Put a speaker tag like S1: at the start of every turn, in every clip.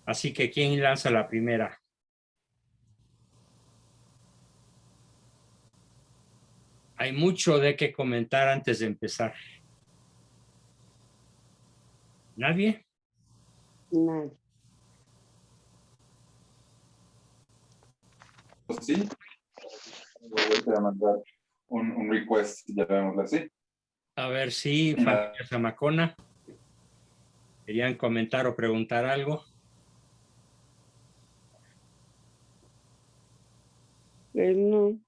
S1: Así que, ¿quién lanza la primera? Hay mucho de qué comentar antes de empezar. ¿Nadie?
S2: Nadie.
S3: Pues sí, voy a mandar un request, ya vemos así.
S1: A ver si familia Zamacona querían comentar o preguntar algo.
S2: No.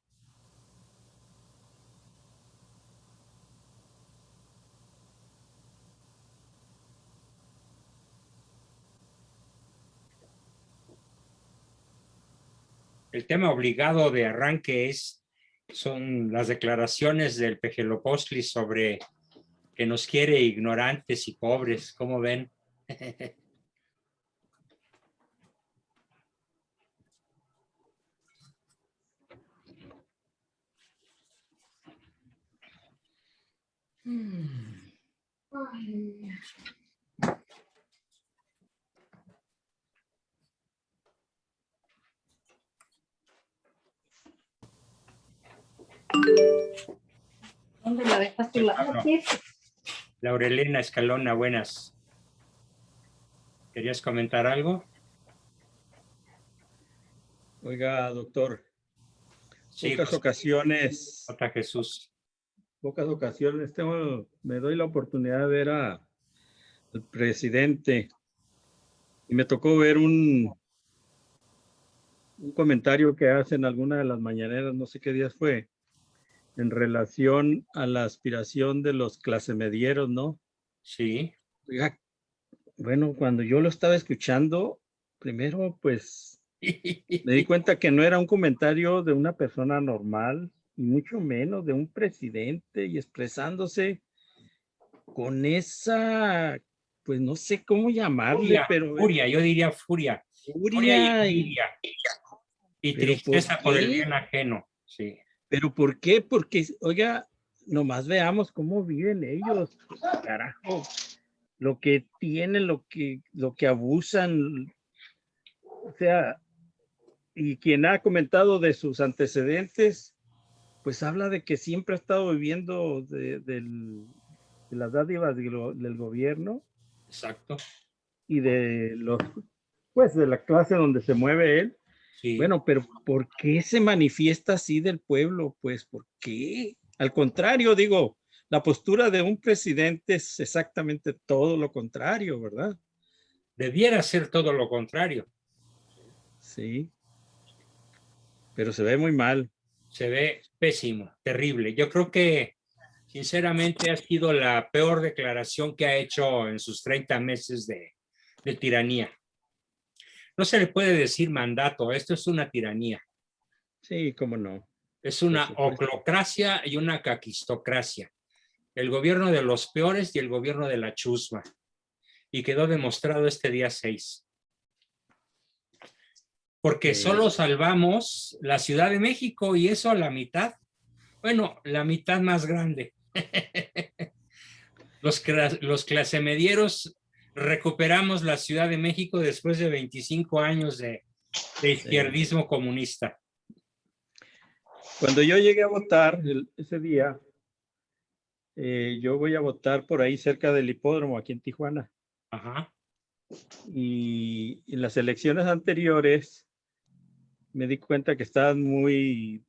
S1: El tema obligado de arranque son las declaraciones del Pejelopostli sobre que nos quiere ignorantes y pobres. ¿Cómo ven?
S4: ¿Dónde la dejaste? Aquí.
S1: Laurelena Escalona, buenas. ¿Querías comentar algo?
S5: Oiga, doctor,
S1: Sí,
S5: pocas ocasiones
S1: Jesús.
S5: me doy la oportunidad de ver al presidente y me tocó ver un comentario que hace en alguna de las mañaneras, no sé qué días fue, en relación a la aspiración de los clasemedieros, ¿no?
S1: Sí.
S5: Oiga, bueno, cuando yo lo estaba escuchando, primero, pues, me di cuenta que no era un comentario de una persona normal, y mucho menos de un presidente, y expresándose con esa, pues no sé cómo llamarle, pero
S1: furia, yo diría furia.
S5: furia
S1: y envidia. Y
S5: pero
S1: tristeza por el bien ajeno. Sí.
S5: ¿Pero por qué? Porque, oiga, nomás veamos cómo viven ellos, carajo, lo que tienen, lo que abusan, o sea, y quien ha comentado de sus antecedentes, pues habla de que siempre ha estado viviendo de las dádivas del gobierno.
S1: Exacto.
S5: Y pues de la clase donde se mueve él.
S1: Sí.
S5: Bueno, pero ¿por qué se manifiesta así del pueblo? Pues, ¿por qué? Al contrario, digo, la postura de un presidente es exactamente todo lo contrario, ¿verdad?
S1: Debiera ser todo lo contrario.
S5: Sí. Pero se ve muy mal.
S1: Se ve pésimo, terrible. Yo creo que, sinceramente, ha sido la peor declaración que ha hecho en sus 30 meses de tiranía. No se le puede decir mandato, esto es una tiranía.
S5: Sí, cómo no.
S1: Es una oclocracia y una caquistocracia. El gobierno de los peores y el gobierno de la chusma. Y quedó demostrado este día 6. Porque solo salvamos la Ciudad de México y eso a la mitad. Bueno, la mitad más grande. Los clasemedieros recuperamos la Ciudad de México después de 25 años de izquierdismo comunista.
S5: Cuando yo llegué a votar ese día, yo voy a votar por ahí cerca del hipódromo, aquí en Tijuana.
S1: Ajá.
S5: Y en las elecciones anteriores me di cuenta que estaban muy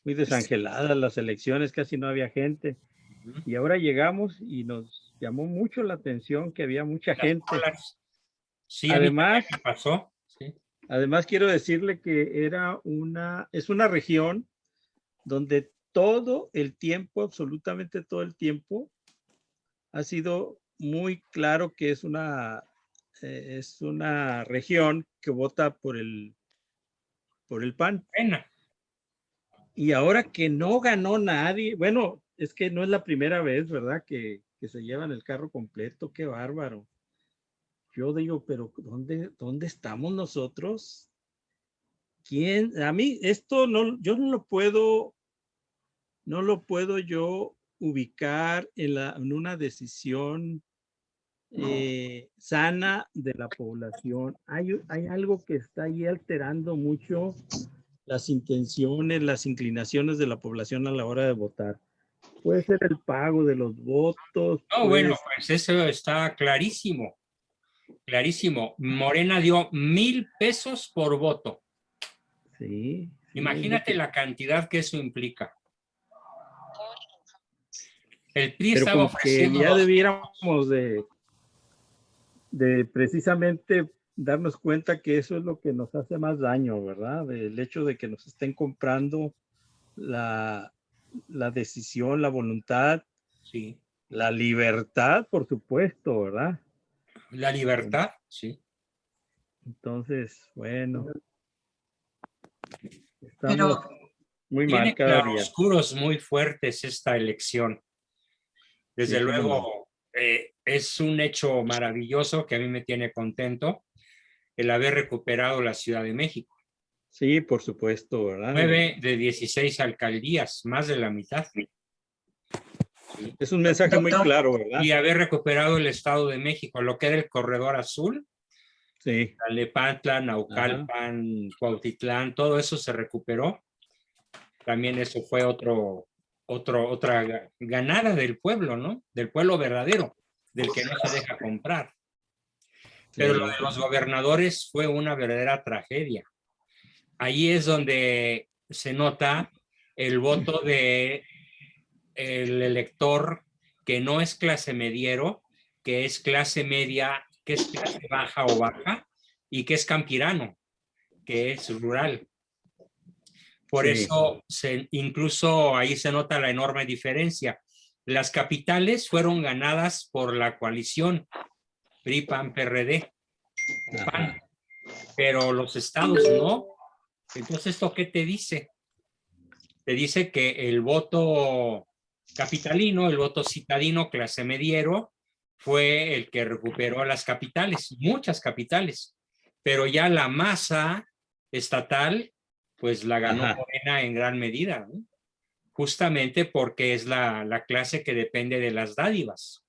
S5: desangeladas las elecciones, casi no había gente. Y ahora llegamos y nos llamó mucho la atención que había mucha gente.
S1: Sí,
S5: además,
S1: a mí pasó. Sí.
S5: Además, quiero decirle que es una región donde todo el tiempo, absolutamente todo el tiempo, ha sido muy claro que es una región que vota por el PAN.
S1: Pena.
S5: Y ahora que no ganó nadie, bueno, es que no es la primera vez, ¿verdad? Que se llevan el carro completo, qué bárbaro. Yo digo, pero ¿dónde estamos nosotros? ¿Quién? A mí esto yo no lo puedo yo ubicar en una decisión sana de la población. Hay algo que está ahí alterando mucho las intenciones, las inclinaciones de la población a la hora de votar. Puede ser el pago de los votos.
S1: No, bueno, pues eso está clarísimo, clarísimo. Morena dio 1,000 pesos por voto.
S5: Sí.
S1: Imagínate la cantidad que eso implica. El PRI
S5: Pero
S1: estaba
S5: como que
S1: ofreciendo
S5: ya debiéramos de precisamente darnos cuenta que eso es lo que nos hace más daño, ¿verdad? El hecho de que nos estén comprando la decisión, la voluntad,
S1: sí,
S5: la libertad, por supuesto, ¿verdad?
S1: la libertad, sí.
S5: Entonces, bueno, estamos
S4: Pero
S5: muy mal
S1: Tiene
S5: cada día.
S1: claroscuros muy fuertes esta elección. Desde
S5: Sí, cómo no.
S1: luego, es un hecho maravilloso que a mí me tiene contento el haber recuperado la Ciudad de México.
S5: Sí, por supuesto, ¿verdad?
S1: 9 de 16 alcaldías, más de la mitad.
S5: Es un mensaje muy
S4: Doctor.
S5: claro, ¿verdad?
S1: Y haber recuperado el Estado de México, lo que era el Corredor Azul,
S5: Sí.
S1: Tlalnepantla, Naucalpan, Cuautitlán, todo eso se recuperó. También eso fue otra ganada del pueblo, ¿no? Del pueblo verdadero, del que no se deja comprar. Pero lo de los gobernadores fue una verdadera tragedia. Ahí es donde se nota el voto de el elector que no es clase mediero, que es clase media, que es clase baja o baja, y que es campirano, que es rural. Por
S5: Sí.
S1: eso, incluso ahí se nota la enorme diferencia. Las capitales fueron ganadas por la coalición PRI, PAN, PRD, PAN, pero los estados no. Entonces, ¿esto qué te dice? Te dice que el voto capitalino, el voto citadino, clase mediero, fue el que recuperó las capitales, muchas capitales, pero ya la masa estatal, pues la ganó Morena en gran medida, ¿no? Justamente porque es la clase que depende de las dádivas,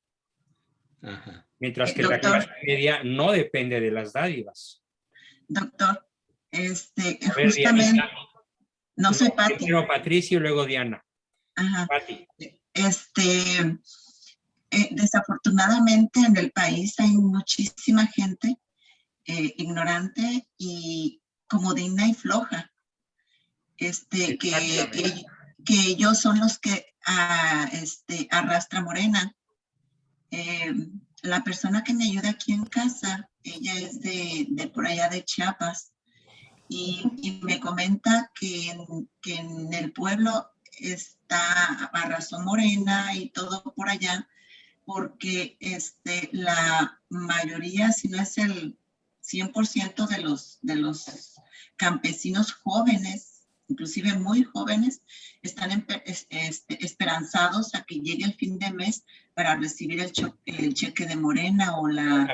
S1: mientras que la clase media no depende de las dádivas.
S4: Doctor,
S1: A ver,
S4: justamente,
S1: Dianita.
S4: no soy Pati.
S1: Primero Patricio y luego Diana.
S4: Ajá.
S1: Pati.
S4: Desafortunadamente en el país hay muchísima gente ignorante y comodina y floja, que ellos son los que arrastra Morena. La persona que me ayuda aquí en casa, ella es de por allá de Chiapas, y me comenta que en el pueblo arrasó Morena y todo por allá, porque la mayoría, si no es el 100% de los campesinos jóvenes, inclusive muy jóvenes, están esperanzados a que llegue el fin de mes para recibir el cheque de Morena o la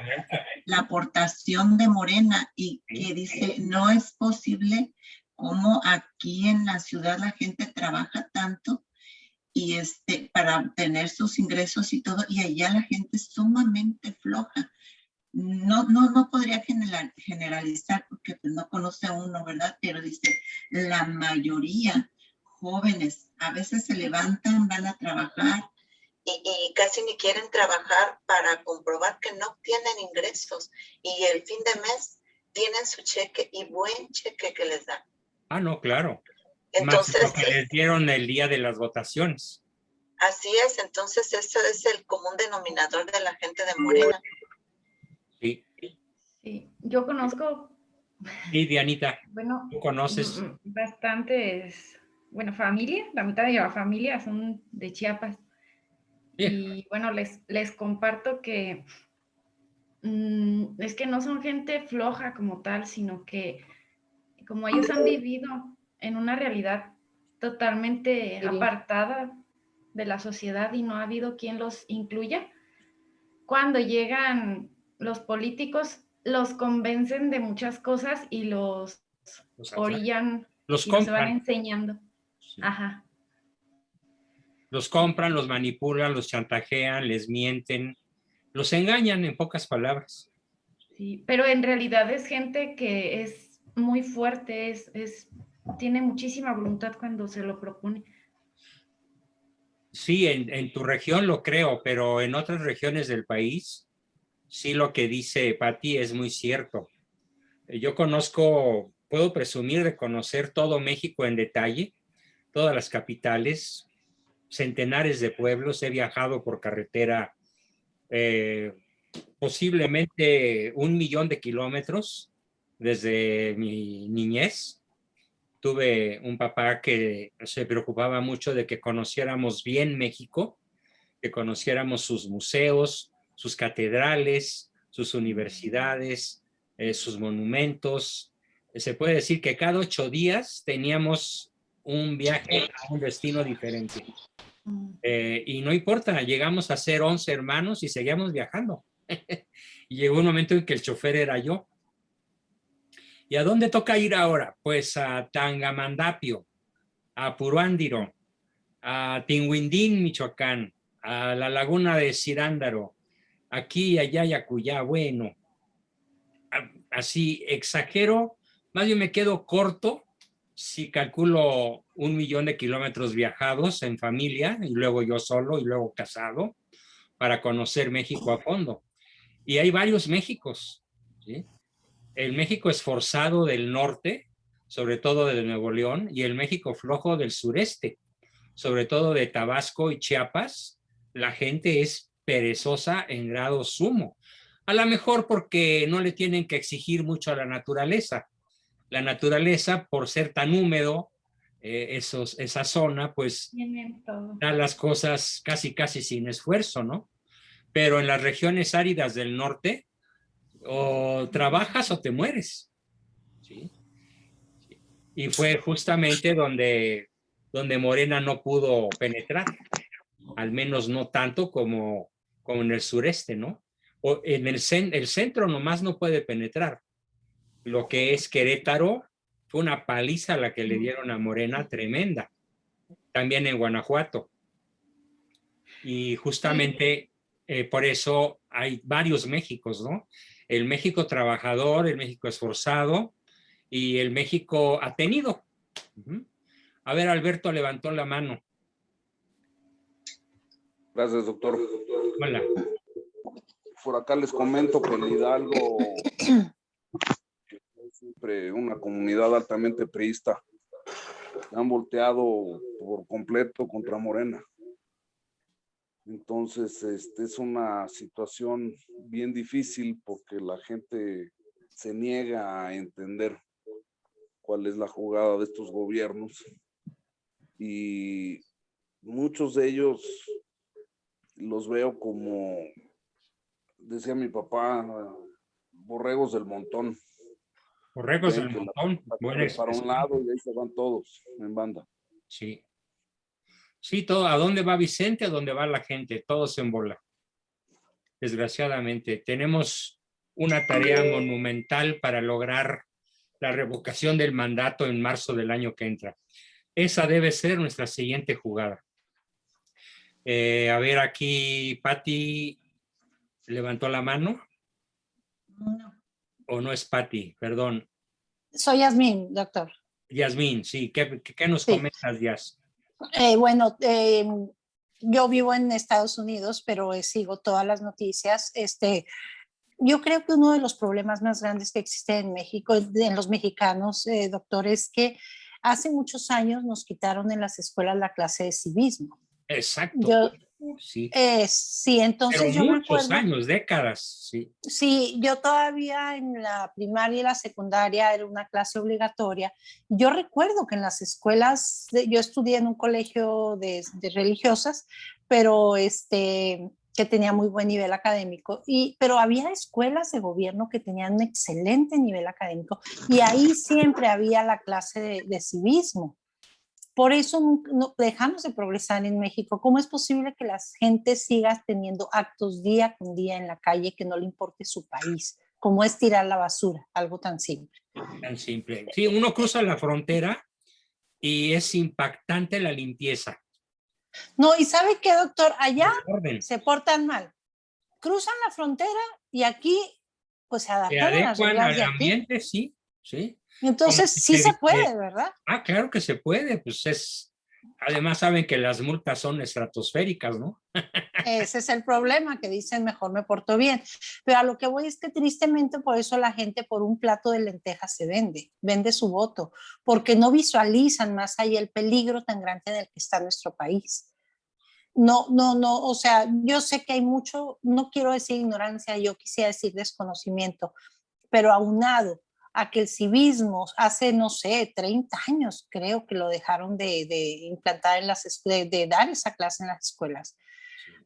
S4: aportación de Morena, y que dice, no es posible como aquí en la ciudad la gente trabaja tanto y para tener sus ingresos y todo, y allá la gente es sumamente floja. No podría generalizar porque pues, no conoce a uno, ¿verdad? Pero dice, la mayoría jóvenes a veces se levantan, van a trabajar y casi ni quieren trabajar para comprobar que no tienen ingresos, y el fin de mes tienen su cheque y buen cheque que les dan.
S1: Ah, no, claro.
S4: Entonces,
S1: más lo que les dieron el día de las votaciones.
S4: Así es, entonces eso es el común denominador de la gente de Morena.
S1: Sí.
S6: Sí, yo conozco.
S1: Sí, Dianita.
S6: Bueno,
S1: ¿Tú conoces?
S6: Bastantes, bueno, familia, la mitad de la familia son de Chiapas. Sí. Y bueno, les comparto que es que no son gente floja como tal, sino que como ellos han vivido en una realidad totalmente apartada de la sociedad y no ha habido quien los incluya, cuando llegan los políticos los convencen de muchas cosas y los orillan y los van enseñando. Sí. Ajá.
S1: Los compran, los manipulan, los chantajean, les mienten, Los engañan en pocas palabras.
S6: Sí, pero en realidad es gente que es muy fuerte, tiene muchísima voluntad cuando se lo propone.
S1: Sí, en tu región lo creo, pero en otras regiones del país, sí lo que dice Patti es muy cierto. Yo puedo presumir de conocer todo México en detalle, todas las capitales, centenares de pueblos. He viajado por carretera posiblemente 1 millón de kilómetros desde mi niñez. Tuve un papá que se preocupaba mucho de que conociéramos bien México, que conociéramos sus museos, sus catedrales, sus universidades, sus monumentos. Se puede decir que cada 8 días teníamos un viaje a un destino diferente. Y no importa, llegamos a ser 11 hermanos y seguíamos viajando. Y llegó un momento en que el chofer era yo. ¿Y a dónde toca ir ahora? Pues a Tangamandapio, a Puruándiro, a Tinguindín, Michoacán, a la laguna de Cirándaro, aquí, allá y acullá. Bueno, así exagero, más bien me quedo corto si calculo 1 millón de kilómetros viajados en familia y luego yo solo y luego casado para conocer México a fondo. Y hay varios Méxicos, ¿sí? El México esforzado del norte, sobre todo de Nuevo León, y el México flojo del sureste, sobre todo de Tabasco y Chiapas. La gente es perezosa en grado sumo. A lo mejor porque no le tienen que exigir mucho a la naturaleza. La naturaleza, por ser tan húmedo, esa zona, pues
S6: Tienen todo.
S1: da las cosas casi sin esfuerzo, ¿no? Pero en las regiones áridas del norte, o trabajas o te mueres, ¿sí? Y fue justamente donde Morena no pudo penetrar, al menos no tanto como en el sureste, ¿no? O en el centro nomás no puede penetrar. Lo que es Querétaro, fue una paliza la que le dieron a Morena, tremenda. También en Guanajuato. Y justamente por eso hay varios Méxicos, ¿no? El México trabajador, el México esforzado y el México atenido. A ver, Alberto levantó la mano.
S7: Gracias, doctor.
S1: Hola.
S7: Por acá les comento que en Hidalgo es siempre una comunidad altamente priista. Han volteado por completo contra Morena. Entonces, es una situación bien difícil porque la gente se niega a entender cuál es la jugada de estos gobiernos. Y muchos de ellos los veo como, decía mi papá, borregos del montón.
S1: Borregos del montón. Buena
S7: para un lado y ahí se van todos en banda.
S1: Sí. Sí, todo. ¿A dónde va Vicente? ¿A dónde va la gente? Todos en bola. Desgraciadamente. Tenemos una tarea monumental para lograr la revocación del mandato en marzo del año que entra. Esa debe ser nuestra siguiente jugada. A ver, aquí Patti levantó la mano.
S8: No.
S1: ¿O no es Patti? Perdón.
S8: Soy Yasmín, doctor.
S1: Yasmín, sí. ¿Qué nos comentas, Yas?
S8: Bueno, yo vivo en Estados Unidos, pero sigo todas las noticias. Yo creo que uno de los problemas más grandes que existe en México, en los mexicanos, doctor, es que hace muchos años nos quitaron en las escuelas la clase de civismo.
S1: Exacto. Sí.
S8: Sí, entonces
S1: pero
S8: yo me acuerdo.
S1: Muchos años, décadas, sí.
S8: Sí, yo todavía en la primaria y la secundaria era una clase obligatoria. Yo recuerdo que en las escuelas, yo estudié en un colegio de religiosas, pero que tenía muy buen nivel académico, pero había escuelas de gobierno que tenían un excelente nivel académico y ahí siempre había la clase de civismo. Por eso no, dejamos de progresar en México. ¿Cómo es posible que la gente siga teniendo actos día con día en la calle que no le importe su país? Como es tirar la basura, algo tan simple.
S1: Tan simple. Sí, uno cruza la frontera y es impactante la limpieza.
S8: No, ¿y sabe qué, doctor? Allá se portan mal. cruzan la frontera y aquí pues se
S1: Se
S8: adaptan a las
S1: adecuan
S8: reglas
S1: al
S8: de aquí.
S1: ambiente, sí, sí.
S8: Entonces
S1: Como
S8: sí se puede, ¿verdad?
S1: Claro que se puede, pues además saben que las multas son estratosféricas, ¿no?
S8: Ese es el problema, que dicen mejor me porto bien. Pero a lo que voy es que tristemente por eso la gente por un plato de lentejas se vende su voto, porque no visualizan más allá el peligro tan grande en el que está nuestro país. No, o sea, yo sé que hay mucho, no quiero decir ignorancia, yo quisiera decir desconocimiento, pero aunado a que el civismo hace, no sé, 30 años creo que lo dejaron de implantar en de dar esa clase en las escuelas.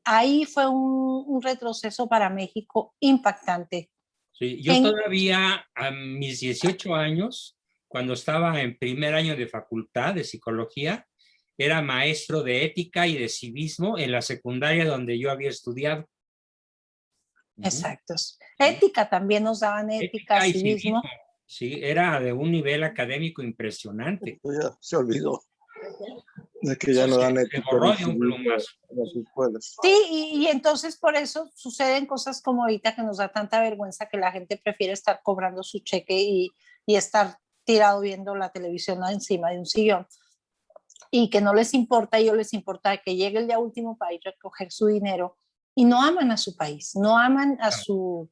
S8: Ahí fue un retroceso para México impactante.
S1: Sí, yo todavía a mis 18 años, cuando estaba en primer año de facultad de psicología, era maestro de ética y de civismo en la secundaria donde yo había estudiado.
S8: Exacto. Ética también nos daban ética,
S1: y
S8: civismo.
S1: Sí, era de un nivel académico impresionante.
S9: Ya se olvidó de que ya no dan ética
S1: Se borró de un plumazo.
S9: en las escuelas.
S8: Sí, y entonces por eso suceden cosas como ahorita que nos da tanta vergüenza que la gente prefiere estar cobrando su cheque y estar tirado viendo la televisión encima de un sillón. Y que no les importa, a ellos les importa que llegue el día último para ir a recoger su dinero y no aman a su país, no aman a su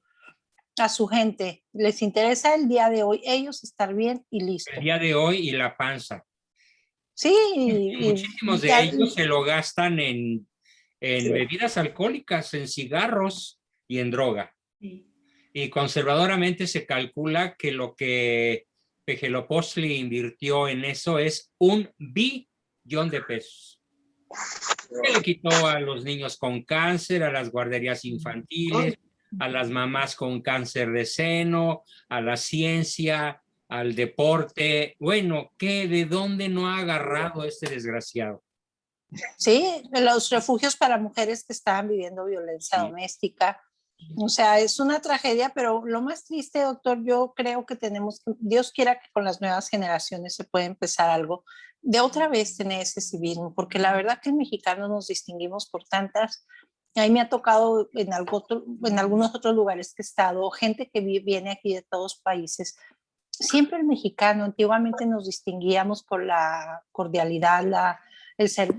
S8: gente, les interesa el día de hoy, ellos estar bien y listo.
S1: El día de hoy y la panza.
S8: Sí.
S1: Y muchísimos de ellos se lo gastan en bebidas alcohólicas, en cigarros y en droga.
S6: Sí.
S1: Y conservadoramente se calcula que lo que Pejelopostli invirtió en eso es $1 billón de pesos. Se le quitó a los niños con cáncer, a las guarderías infantiles, a las mamás con cáncer de seno, a la ciencia, al deporte. Bueno, ¿de dónde no ha agarrado este desgraciado?
S8: Sí, los refugios para mujeres que estaban viviendo violencia doméstica. O sea, es una tragedia, pero lo más triste, doctor, yo creo que Dios quiera que con las nuevas generaciones se pueda empezar algo de otra vez tener ese civismo, porque la verdad que el mexicano nos distinguimos por tantas. A mí me ha tocado en algunos otros lugares que he estado, gente que viene aquí de todos países. Siempre el mexicano, antiguamente nos distinguíamos por la cordialidad, el ser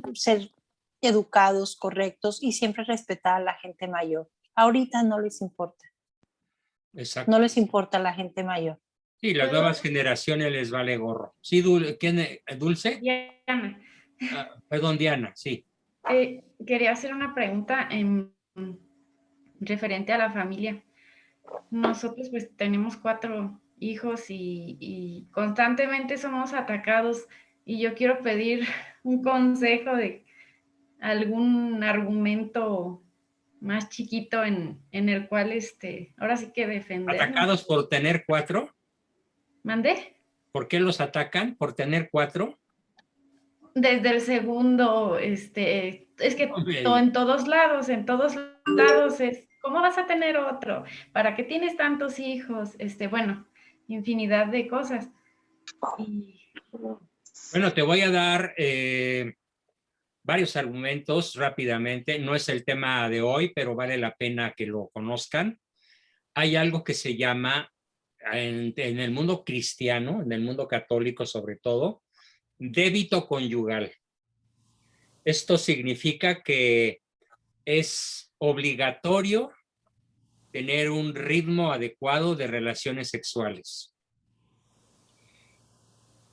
S8: educados, correctos y siempre respetar a la gente mayor. Ahorita no les importa.
S1: Exacto.
S8: No les importa a la gente mayor.
S1: Sí, las nuevas generaciones les vale gorro. Sí, ¿quién? ¿Dulce?
S6: Diana.
S1: Perdón, Diana, sí.
S6: Quería hacer una pregunta referente a la familia. Nosotros pues tenemos 4 hijos y constantemente somos atacados y yo quiero pedir un consejo de algún argumento más chiquito en el cual ahora sí que defender.
S1: ¿Atacados por tener 4?
S6: ¿Mandé?
S1: ¿Por qué los atacan? ¿Por tener 4?
S6: Desde el segundo, es que en todos lados es, ¿cómo vas a tener otro? ¿Para qué tienes tantos hijos? Bueno, infinidad de cosas.
S1: Bueno, te voy a dar varios argumentos rápidamente. No es el tema de hoy, pero vale la pena que lo conozcan. Hay algo que se llama, en el mundo cristiano, en el mundo católico sobre todo, débito conyugal. Esto significa que es obligatorio tener un ritmo adecuado de relaciones sexuales.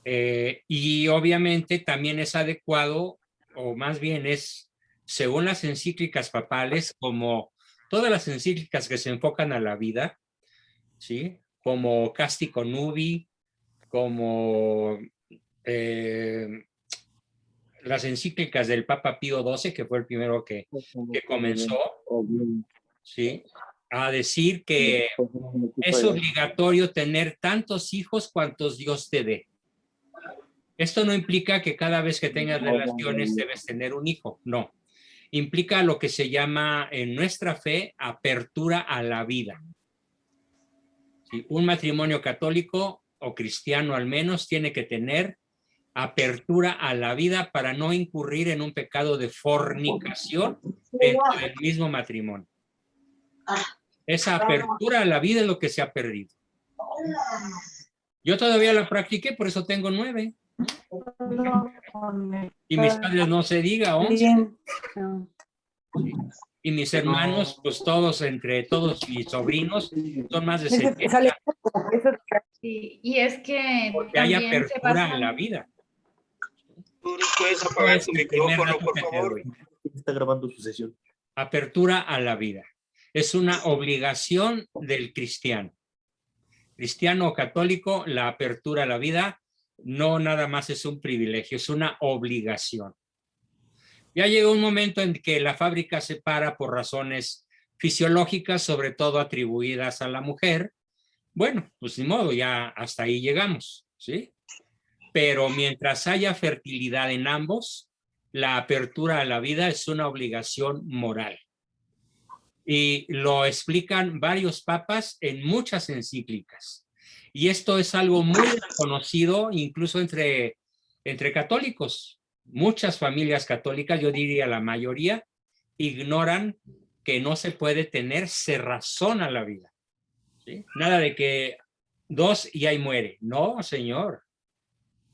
S1: Y obviamente también es adecuado, o más bien es, según las encíclicas papales, como todas las encíclicas que se enfocan a la vida, ¿sí? Como Casti Connubii, como las encíclicas del Papa Pío XII, que fue el primero que comenzó, ¿sí? A decir que es obligatorio tener tantos hijos cuantos Dios te dé. Esto no implica que cada vez que tengas relaciones debes tener un hijo, no. Implica lo que se llama en nuestra fe apertura a la vida. ¿Sí? Un matrimonio católico o cristiano al menos tiene que tener apertura a la vida para no incurrir en un pecado de fornicación dentro del mismo matrimonio. Esa apertura a la vida es lo que se ha perdido. Yo todavía la practiqué, por eso tengo 9. Y mis padres no se diga, 11. Y mis hermanos, pues todos, entre todos mis sobrinos, son más de 70.
S6: Sí, y es que
S1: Porque hay
S6: también se
S1: apertura
S6: basan
S1: a la vida.
S10: ¿Puedes apagar tu
S1: El primer
S10: micrófono,
S1: dato
S10: por
S1: que te
S10: favor?
S1: doy.
S10: Está grabando su sesión.
S1: Apertura a la vida. Es una obligación del cristiano. Cristiano o católico, la apertura a la vida no nada más es un privilegio, es una obligación. Ya llegó un momento en que la fábrica se para por razones fisiológicas, sobre todo atribuidas a la mujer. Bueno, pues ni modo, ya hasta ahí llegamos, ¿sí? Pero mientras haya fertilidad en ambos, la apertura a la vida es una obligación moral. Y lo explican varios papas en muchas encíclicas. Y esto es algo muy conocido incluso entre católicos. Muchas familias católicas, yo diría la mayoría, ignoran que no se puede tener cerrazón a la vida. ¿Sí? Nada de que 2 y ahí muere. No, señor.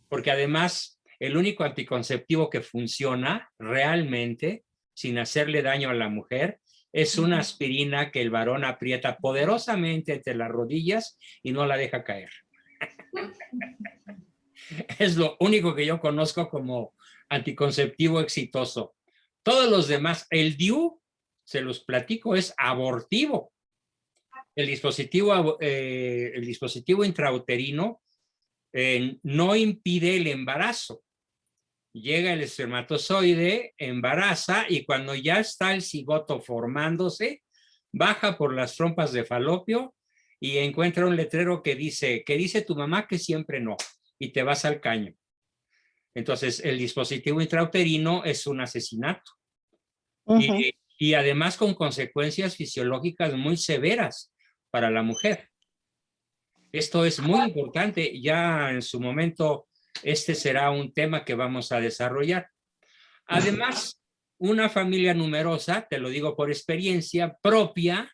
S1: Porque además, el único anticonceptivo que funciona realmente, sin hacerle daño a la mujer, es una aspirina que el varón aprieta poderosamente entre las rodillas y no la deja caer. Es lo único que yo conozco como anticonceptivo exitoso. Todos los demás, el DIU, se los platico, es abortivo. El dispositivo intrauterino no impide el embarazo. Llega el espermatozoide, embaraza y cuando ya está el cigoto formándose, baja por las trompas de falopio y encuentra un letrero que dice tu mamá que siempre no, y te vas al caño. Entonces, el dispositivo intrauterino es un asesinato. Y además con consecuencias fisiológicas muy severas para la mujer. Esto es muy importante. Ya en su momento, este será un tema que vamos a desarrollar. Además, una familia numerosa, te lo digo por experiencia propia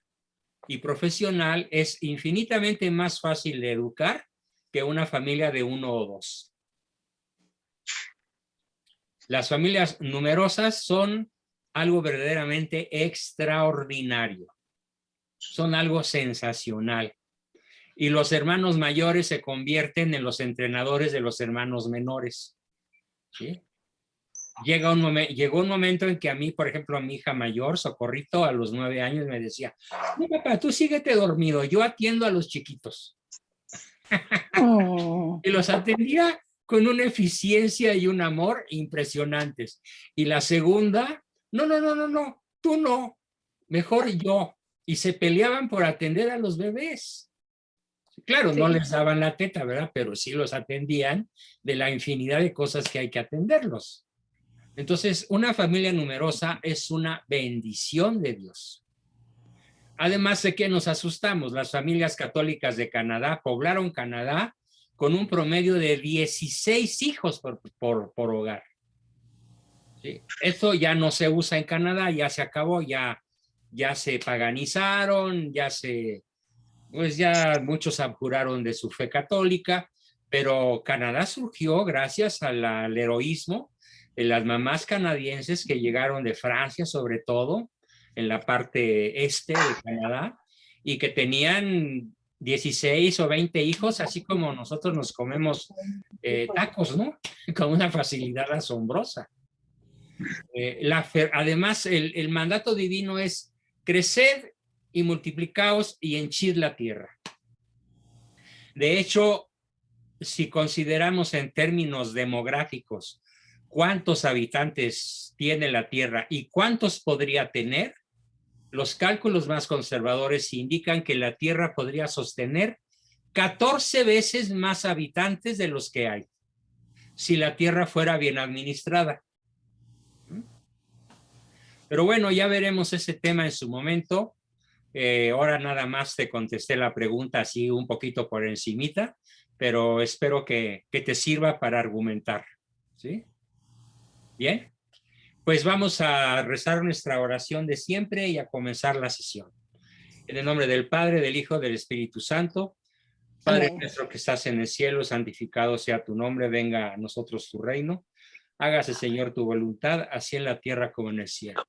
S1: y profesional, es infinitamente más fácil de educar que una familia de 1 o 2. Las familias numerosas son algo verdaderamente extraordinario. Son algo sensacional. Y los hermanos mayores se convierten en los entrenadores de los hermanos menores. ¿Sí? Llegó un momento en que a mí, por ejemplo, a mi hija mayor, Socorrito, a los 9 años, me decía, no, papá, tú síguete dormido, yo atiendo a los chiquitos. Y los atendía con una eficiencia y un amor impresionantes. Y la segunda, no, tú no, mejor yo. Y se peleaban por atender a los bebés. Claro, no les daban la teta, ¿verdad? Pero sí los atendían de la infinidad de cosas que hay que atenderlos. Entonces, una familia numerosa es una bendición de Dios. Además de que nos asustamos, las familias católicas de Canadá poblaron Canadá con un promedio de 16 hijos por hogar. ¿Sí? Esto ya no se usa en Canadá, ya se acabó, ya se paganizaron, pues ya muchos abjuraron de su fe católica, pero Canadá surgió gracias al heroísmo de las mamás canadienses que llegaron de Francia, sobre todo, en la parte este de Canadá, y que tenían 16 o 20 hijos, así como nosotros nos comemos tacos, ¿no? Con una facilidad asombrosa. Además, el mandato divino es crecer y multiplicaos y henchid la tierra. De hecho, si consideramos en términos demográficos cuántos habitantes tiene la tierra y cuántos podría tener, los cálculos más conservadores indican que la tierra podría sostener 14 veces más habitantes de los que hay, si la tierra fuera bien administrada. Pero bueno, ya veremos ese tema en su momento. Ahora nada más te contesté la pregunta así un poquito por encimita, pero espero que te sirva para argumentar. ¿Sí? Bien, pues vamos a rezar nuestra oración de siempre y a comenzar la sesión. En el nombre del Padre, del Hijo, del Espíritu Santo. Padre
S8: Amén.
S1: nuestro que estás en el cielo, santificado sea tu nombre, venga a nosotros tu reino. Hágase, Señor, tu voluntad, así en la tierra como en el cielo.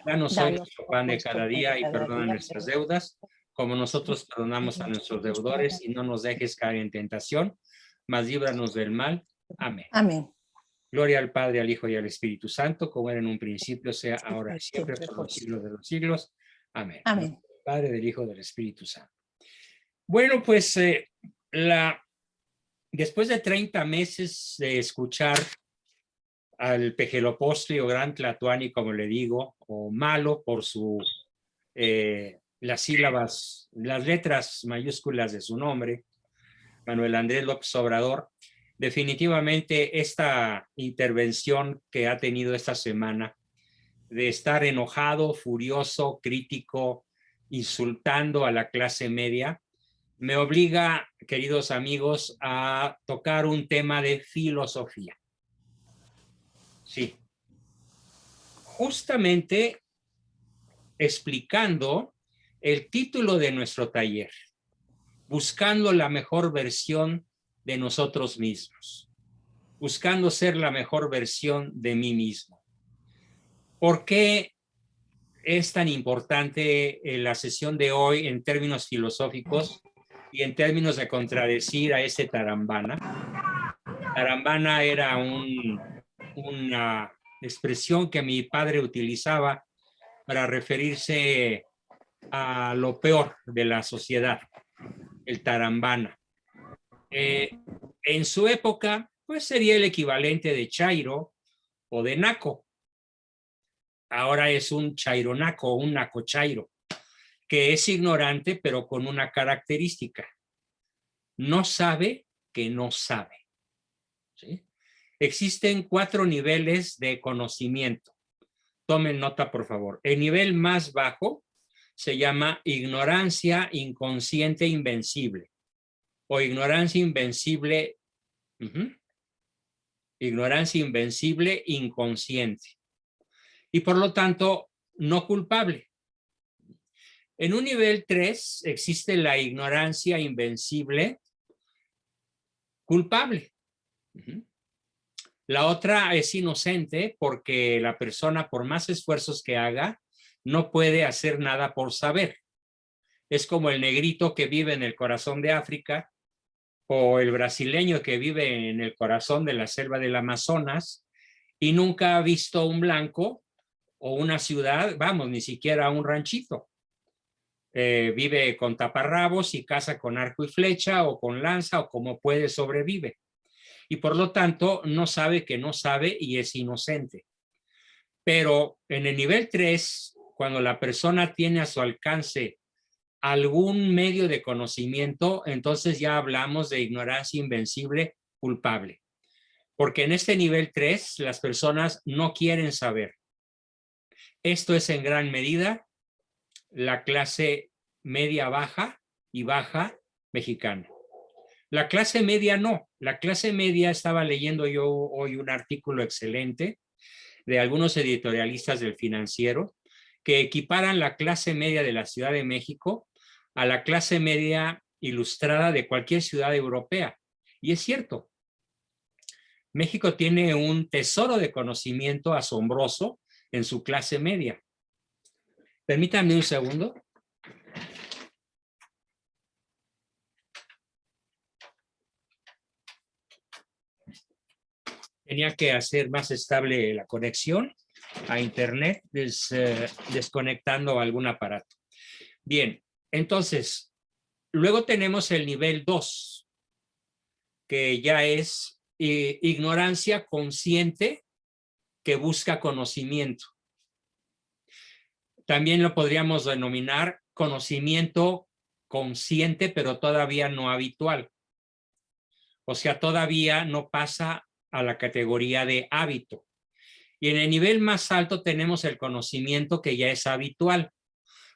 S1: Danos hoy nuestro pan de cada día y perdona nuestras deudas, como nosotros perdonamos a nuestros deudores, y no nos dejes caer en tentación, mas líbranos del mal. Amén.
S8: Amén.
S1: Gloria al Padre, al Hijo y al Espíritu Santo, como era en un principio, sea ahora y siempre, por los siglos de los siglos. Amén.
S8: Amén.
S1: Del Padre, del Hijo, del Espíritu Santo. Bueno, pues después de 30 meses de escuchar al Pejelopostli o Gran Tlatoani, como le digo, o Malo por su las sílabas, las letras mayúsculas de su nombre, Manuel Andrés López Obrador, definitivamente esta intervención que ha tenido esta semana de estar enojado, furioso, crítico, insultando a la clase media, me obliga, queridos amigos, a tocar un tema de filosofía. Sí. Justamente explicando el título de nuestro taller, buscando la mejor versión de nosotros mismos, buscando ser la mejor versión de mí mismo. ¿Por qué es tan importante la sesión de hoy en términos filosóficos y en términos de contradecir a ese Tarambana? Tarambana era una expresión que mi padre utilizaba para referirse a lo peor de la sociedad, el Tarambana. En su época, pues sería el equivalente de chairo o de naco. Ahora es un chaironaco, un nacochairo, que es ignorante, pero con una característica. No sabe que no sabe. ¿Sí? Existen 4 niveles de conocimiento. Tomen nota, por favor. El nivel más bajo se llama ignorancia inconsciente invencible o ignorancia invencible, ignorancia invencible inconsciente y por lo tanto no culpable. En un nivel 3 existe la ignorancia invencible culpable. La otra es inocente porque la persona, por más esfuerzos que haga, no puede hacer nada por saber. Es como el negrito que vive en el corazón de África o el brasileño que vive en el corazón de la selva del Amazonas y nunca ha visto un blanco o una ciudad, vamos, ni siquiera un ranchito. Vive con taparrabos y caza con arco y flecha o con lanza o como puede sobrevive. Y por lo tanto no sabe que no sabe y es inocente. Pero en el nivel 3, cuando la persona tiene a su alcance algún medio de conocimiento, entonces ya hablamos de ignorancia invencible culpable. Porque en este nivel 3 las personas no quieren saber. Esto es en gran medida la clase media baja y baja mexicana. La clase media no. La clase media, estaba leyendo yo hoy un artículo excelente de algunos editorialistas del Financiero que equiparan la clase media de la Ciudad de México a la clase media ilustrada de cualquier ciudad europea. Y es cierto. México tiene un tesoro de conocimiento asombroso en su clase media. Permítanme un segundo. Tenía que hacer más estable la conexión a internet desconectando algún aparato. Bien, entonces, luego tenemos el nivel 2, que ya es ignorancia consciente que busca conocimiento. También lo podríamos denominar conocimiento consciente, pero todavía no habitual. O sea, todavía no pasa a la categoría de hábito. Y en el nivel más alto tenemos el conocimiento que ya es habitual.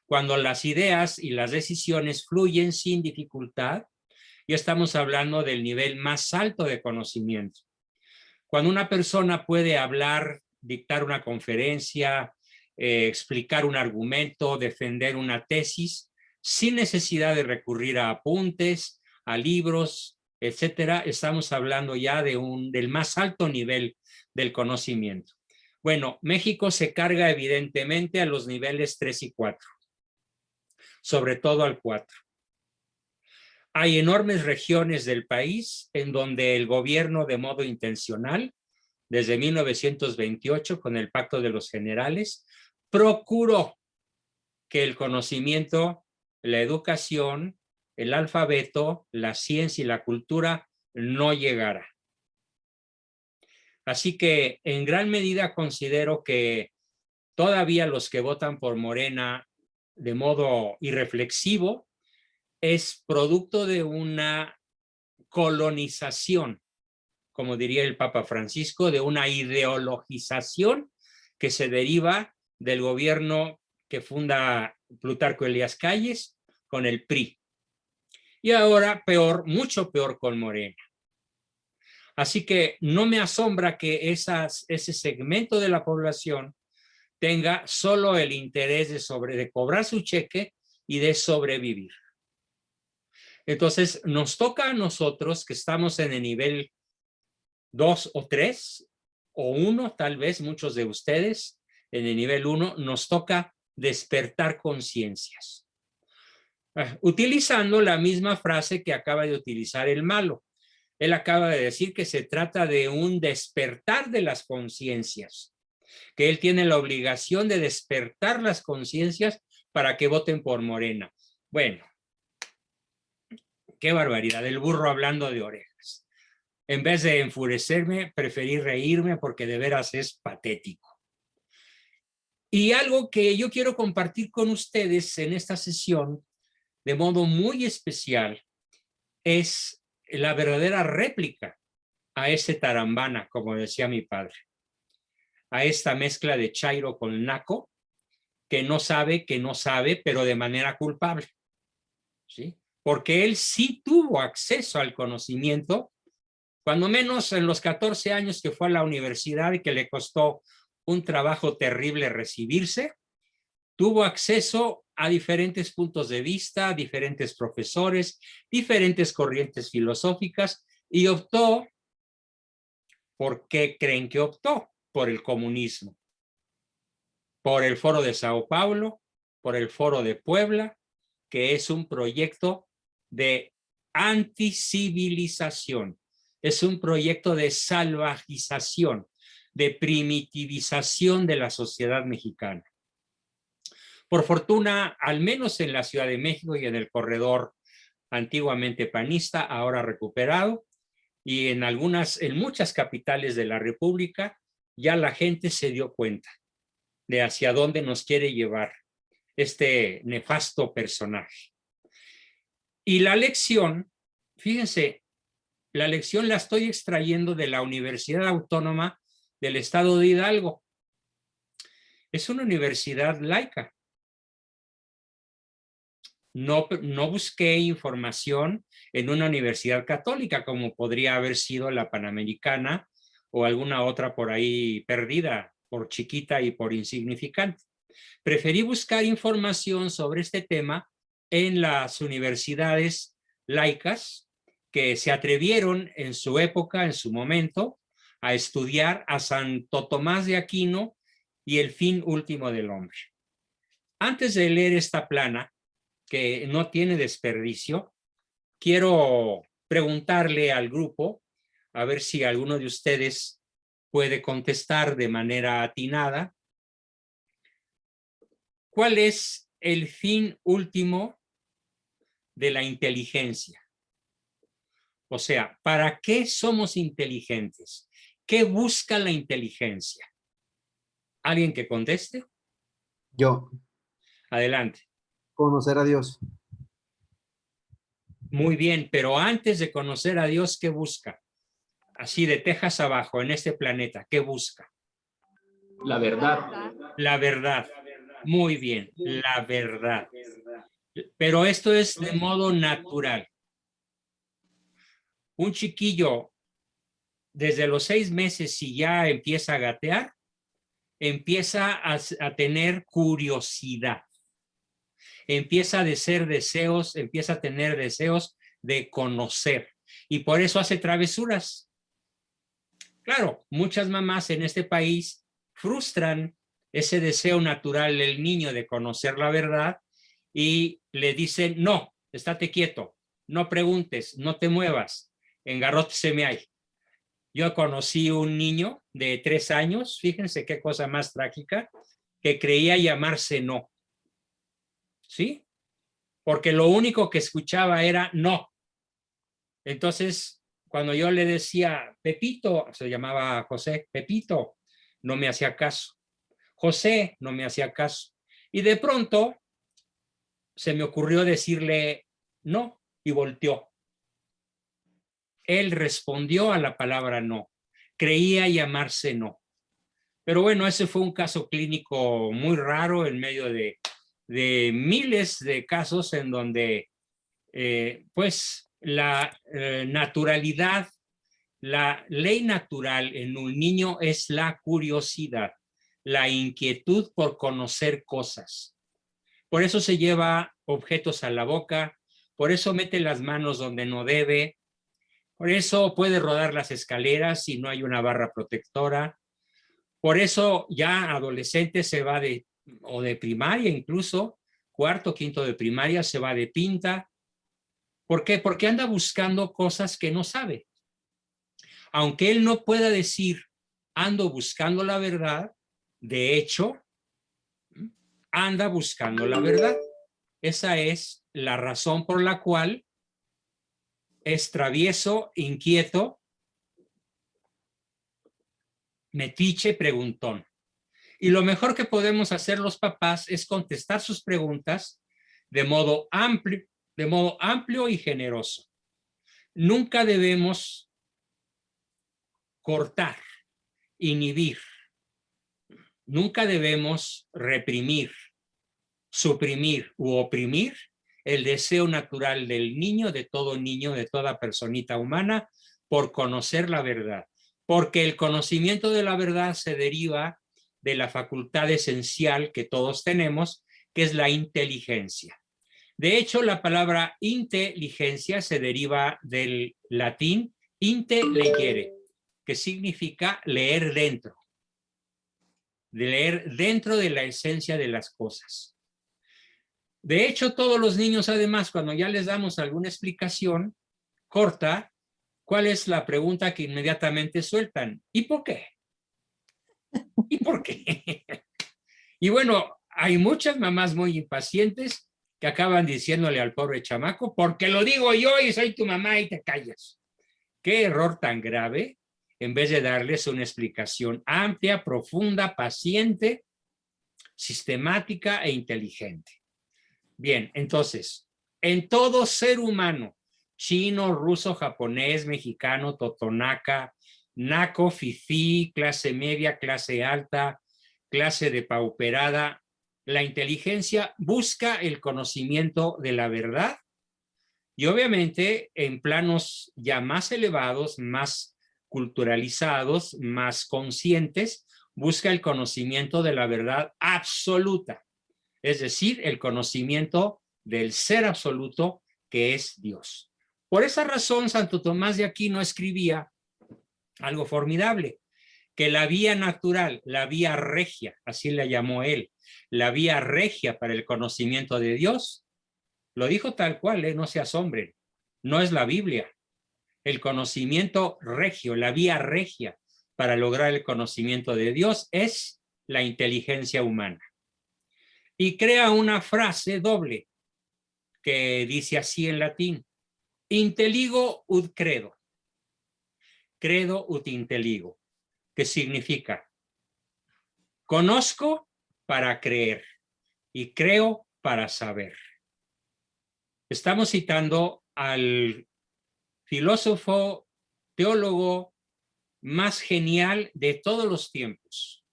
S1: Cuando las ideas y las decisiones fluyen sin dificultad, ya estamos hablando del nivel más alto de conocimiento. Cuando una persona puede hablar, dictar una conferencia, explicar un argumento, defender una tesis, sin necesidad de recurrir a apuntes, a libros, etcétera. Estamos hablando ya del más alto nivel del conocimiento. Bueno, México se carga evidentemente a los niveles 3 y 4, sobre todo al 4. Hay enormes regiones del país en donde el gobierno, de modo intencional, desde 1928, con el Pacto de los Generales, procuró que el conocimiento, la educación, el alfabeto, la ciencia y la cultura no llegara. Así que en gran medida considero que todavía los que votan por Morena de modo irreflexivo es producto de una colonización, como diría el Papa Francisco, de una ideologización que se deriva del gobierno que funda Plutarco Elías Calles con el PRI. Y ahora peor, mucho peor con Morena. Así que no me asombra que ese segmento de la población tenga solo el interés de cobrar su cheque y de sobrevivir. Entonces, nos toca a nosotros que estamos en el nivel 2 o 3 o 1, tal vez muchos de ustedes en el nivel 1, nos toca despertar conciencias. Utilizando la misma frase que acaba de utilizar el malo. Él acaba de decir que se trata de un despertar de las conciencias, que él tiene la obligación de despertar las conciencias para que voten por Morena. Bueno, qué barbaridad, el burro hablando de orejas. En vez de enfurecerme, preferí reírme porque de veras es patético. Y algo que yo quiero compartir con ustedes en esta sesión, de modo muy especial, es la verdadera réplica a ese tarambana, como decía mi padre, a esta mezcla de chairo con naco, que no sabe, pero de manera culpable, ¿sí? Porque él sí tuvo acceso al conocimiento, cuando menos en los 14 años que fue a la universidad y que le costó un trabajo terrible recibirse, tuvo acceso a diferentes puntos de vista, diferentes profesores, diferentes corrientes filosóficas y optó, ¿por qué creen que optó? Por el comunismo, por el Foro de Sao Paulo, por el Foro de Puebla, que es un proyecto de anticivilización, es un proyecto de salvajización, de primitivización de la sociedad mexicana. Por fortuna, al menos en la Ciudad de México y en el corredor antiguamente panista, ahora recuperado, y en muchas capitales de la República, ya la gente se dio cuenta de hacia dónde nos quiere llevar este nefasto personaje. Y la lección, fíjense, la lección la estoy extrayendo de la Universidad Autónoma del Estado de Hidalgo. Es una universidad laica. No busqué información en una universidad católica, como podría haber sido la Panamericana o alguna otra por ahí perdida, por chiquita y por insignificante. Preferí buscar información sobre este tema en las universidades laicas que se atrevieron en su época, en su momento, a estudiar a Santo Tomás de Aquino y el fin último del hombre. Antes de leer esta plana, que no tiene desperdicio, quiero preguntarle al grupo, a ver si alguno de ustedes puede contestar de manera atinada. ¿Cuál es el fin último de la inteligencia? O sea, ¿para qué somos inteligentes? ¿Qué busca la inteligencia? ¿Alguien que conteste?
S11: Yo.
S1: Adelante.
S11: Conocer a Dios.
S1: Muy bien, pero antes de conocer a Dios, ¿qué busca? Así de tejas abajo, en este planeta, ¿qué busca?
S10: La verdad.
S1: La verdad. Muy bien, la verdad. Pero esto es de modo natural. Un chiquillo, desde los 6 meses, si ya empieza a gatear, empieza a tener curiosidad. empieza a empieza a tener deseos de conocer y por eso hace travesuras. Claro, muchas mamás en este país frustran ese deseo natural del niño de conocer la verdad y le dicen, no, estate quieto, no preguntes, no te muevas, engarrótese hay. Yo conocí un niño de 3 años, fíjense qué cosa más trágica, que creía llamarse no. ¿Sí? Porque lo único que escuchaba era no. Entonces, cuando yo le decía, Pepito, se llamaba José, Pepito, no me hacía caso. José, no me hacía caso. Y de pronto se me ocurrió decirle no y volteó. Él respondió a la palabra no. Creía llamarse no. Pero bueno, ese fue un caso clínico muy raro en medio de miles de casos en donde pues la naturalidad, la ley natural en un niño es la curiosidad, la inquietud por conocer cosas. Por eso se lleva objetos a la boca, por eso mete las manos donde no debe, por eso puede rodar las escaleras si no hay una barra protectora, por eso ya adolescente se va o de primaria incluso, 4º, 5º de primaria se va de pinta. ¿Por qué? Porque anda buscando cosas que no sabe. Aunque él no pueda decir, ando buscando la verdad, de hecho, anda buscando la verdad. Esa es la razón por la cual es travieso, inquieto, metiche, preguntón. Y lo mejor que podemos hacer los papás es contestar sus preguntas de modo amplio y generoso. Nunca debemos cortar, inhibir. Nunca debemos reprimir, suprimir u oprimir el deseo natural del niño, de toda personita humana, por conocer la verdad. Porque el conocimiento de la verdad se deriva de la facultad esencial que todos tenemos, que es la inteligencia. De hecho, la palabra inteligencia se deriva del latín inte legere, que significa leer dentro. De leer dentro de la esencia de las cosas. De hecho, todos los niños, además, cuando ya les damos alguna explicación corta, ¿cuál es la pregunta que inmediatamente sueltan? ¿Y por qué? ¿Y por qué? Y bueno, hay muchas mamás muy impacientes que acaban diciéndole al pobre chamaco, porque lo digo yo y soy tu mamá y te callas. Qué error tan grave, en vez de darles una explicación amplia, profunda, paciente, sistemática e inteligente. Bien, entonces, en todo ser humano, chino, ruso, japonés, mexicano, totonaca, naco, fifí, clase media, clase alta, clase depauperada, la inteligencia busca el conocimiento de la verdad y obviamente en planos ya más elevados, más culturalizados, más conscientes, busca el conocimiento de la verdad absoluta, es decir, el conocimiento del ser absoluto que es Dios. Por esa razón, Santo Tomás de Aquino escribía algo formidable, que la vía natural, la vía regia, así la llamó él, la vía regia para el conocimiento de Dios, lo dijo tal cual, no se asombren, no es la Biblia. El conocimiento regio, la vía regia para lograr el conocimiento de Dios es la inteligencia humana. Y crea una frase doble que dice así en latín, intelligo ut credo, credo ut intelligo, que significa conozco para creer y creo para saber. Estamos citando al filósofo, teólogo más genial de todos los tiempos.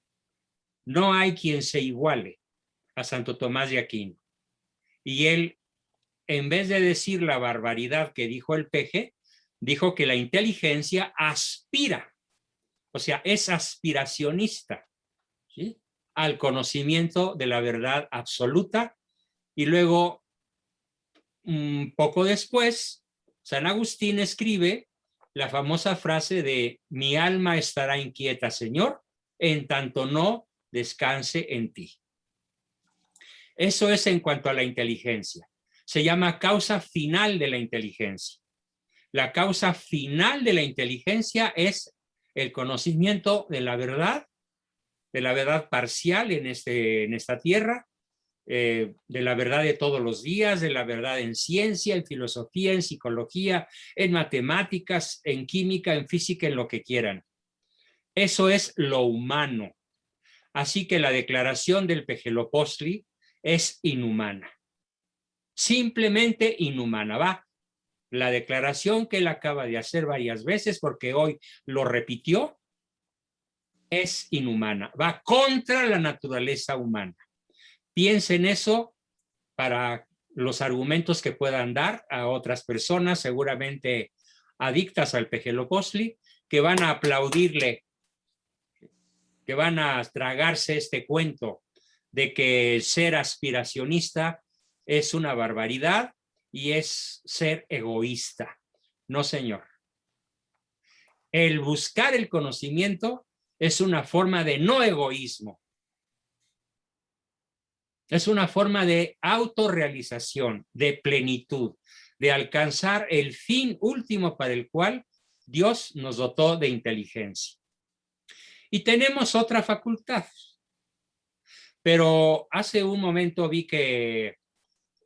S1: No hay quien se iguale a Santo Tomás de Aquino. Y él, en vez de decir la barbaridad que dijo el peje, dijo que la inteligencia aspira, o sea, es aspiracionista, ¿sí?, al conocimiento de la verdad absoluta Y luego, un poco después, San Agustín escribe la famosa frase de mi alma estará inquieta, Señor, en tanto no descanse en ti. Eso es en cuanto a la inteligencia. Se llama causa final de la inteligencia. La causa final de la inteligencia es el conocimiento de la verdad parcial en esta tierra, de la verdad de todos los días, de la verdad en ciencia, en filosofía, en psicología, en matemáticas, en química, en física, en lo que quieran. Eso es lo humano. Así que la declaración del Pejelopóstli es inhumana. Simplemente inhumana. Va, la declaración que él acaba de hacer varias veces, porque hoy lo repitió, es inhumana. Va contra la naturaleza humana. Piensa en eso para los argumentos que puedan dar a otras personas, seguramente adictas al Pejelopóstli, que van a aplaudirle, que van a tragarse este cuento de que ser aspiracionista es una barbaridad y es ser egoísta. No, señor. El buscar el conocimiento es una forma de no egoísmo. Es una forma de autorrealización, de plenitud, de alcanzar el fin último para el cual Dios nos dotó de inteligencia. Y tenemos otra facultad. Pero hace un momento vi que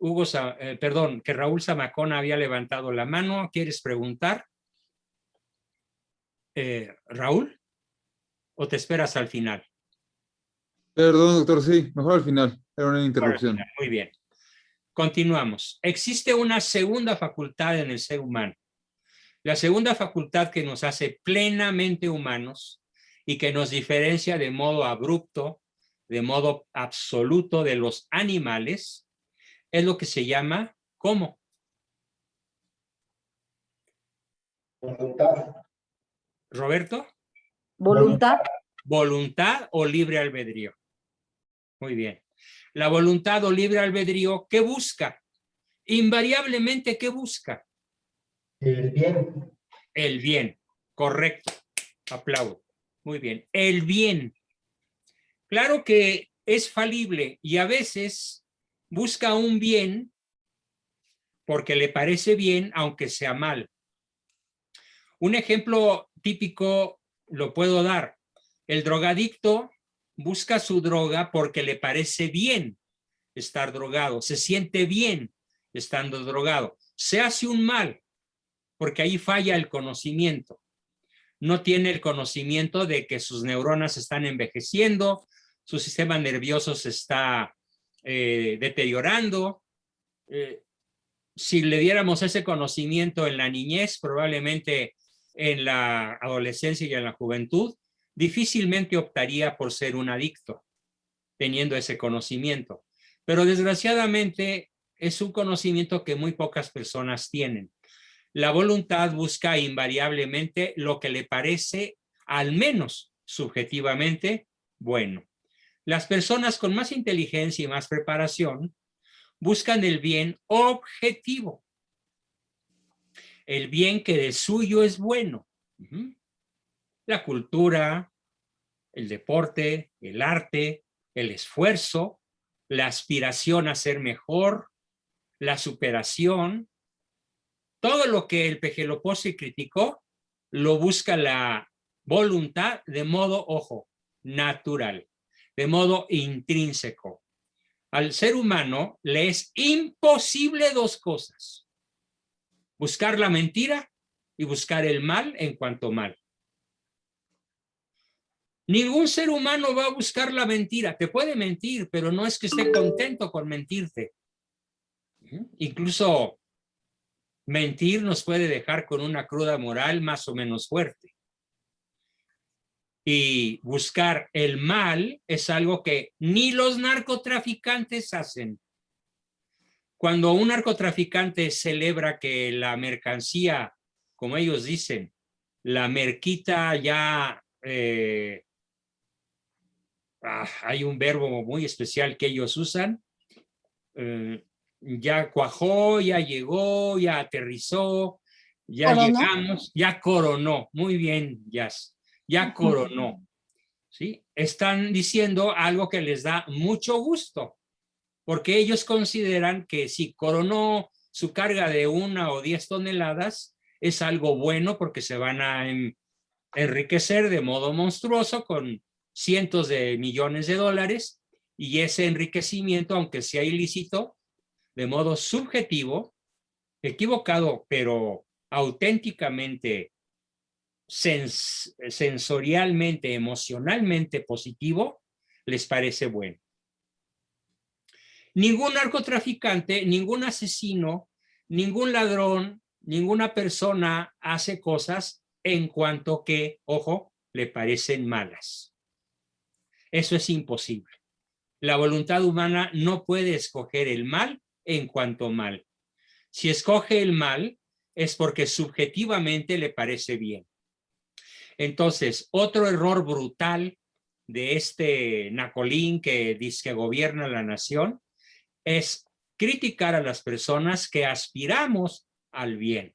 S1: que Raúl Zamacona había levantado la mano. ¿Quieres preguntar? Raúl, ¿o te esperas al final?
S12: Perdón, doctor, sí, mejor al final. Era una interrupción.
S1: Muy bien. Continuamos. Existe una segunda facultad en el ser humano. La segunda facultad que nos hace plenamente humanos y que nos diferencia de modo abrupto, de modo absoluto de los animales, es lo que se llama, ¿cómo?
S11: Voluntad.
S1: ¿Roberto?
S2: Voluntad.
S1: Voluntad o libre albedrío. Muy bien. La voluntad o libre albedrío, ¿qué busca? Invariablemente, ¿qué busca?
S11: El bien.
S1: El bien. Correcto. Aplaudo. Muy bien. El bien. Claro que es falible y a veces busca un bien porque le parece bien, aunque sea mal. Un ejemplo típico lo puedo dar. El drogadicto busca su droga porque le parece bien estar drogado, se siente bien estando drogado. Se hace un mal porque ahí falla el conocimiento. No tiene el conocimiento de que sus neuronas están envejeciendo, su sistema nervioso se está deteriorando. Si le diéramos ese conocimiento en la niñez, probablemente en la adolescencia y en la juventud, difícilmente optaría por ser un adicto, teniendo ese conocimiento. Pero desgraciadamente es un conocimiento que muy pocas personas tienen. La voluntad busca invariablemente lo que le parece, al menos subjetivamente, bueno. Las personas con más inteligencia y más preparación buscan el bien objetivo, el bien que de suyo es bueno. La cultura, el deporte, el arte, el esfuerzo, la aspiración a ser mejor, la superación, todo lo que el Pejelopóstli criticó, lo busca la voluntad de modo, ojo, natural, de modo intrínseco. Al ser humano le es imposible dos cosas: buscar la mentira y buscar el mal en cuanto mal. Ningún ser humano va a buscar la mentira. Te puede mentir, pero no es que esté contento con mentirte. Incluso mentir nos puede dejar con una cruda moral más o menos fuerte. Y buscar el mal es algo que ni los narcotraficantes hacen. Cuando un narcotraficante celebra que la mercancía, como ellos dicen, la merquita ya, hay un verbo muy especial que ellos usan, ya cuajó, ya llegó, ya aterrizó, ya
S8: ¿Coronó?
S1: llegamos, ya coronó. Muy bien, Jazz, ya coronó. ¿Sí? Están diciendo algo que les da mucho gusto, porque ellos consideran que si coronó su carga de 1 o 10 toneladas, es algo bueno porque se van a enriquecer de modo monstruoso con cientos de millones de dólares, y ese enriquecimiento, aunque sea ilícito, de modo subjetivo, equivocado, pero auténticamente, sensorialmente, emocionalmente positivo, les parece bueno. Ningún narcotraficante, ningún asesino, ningún ladrón, ninguna persona hace cosas en cuanto que, ojo, le parecen malas. Eso es imposible. La voluntad humana no puede escoger el mal en cuanto mal. Si escoge el mal, es porque subjetivamente le parece bien. Entonces, otro error brutal de este Nacolín que dice que gobierna la nación es criticar a las personas que aspiramos al bien,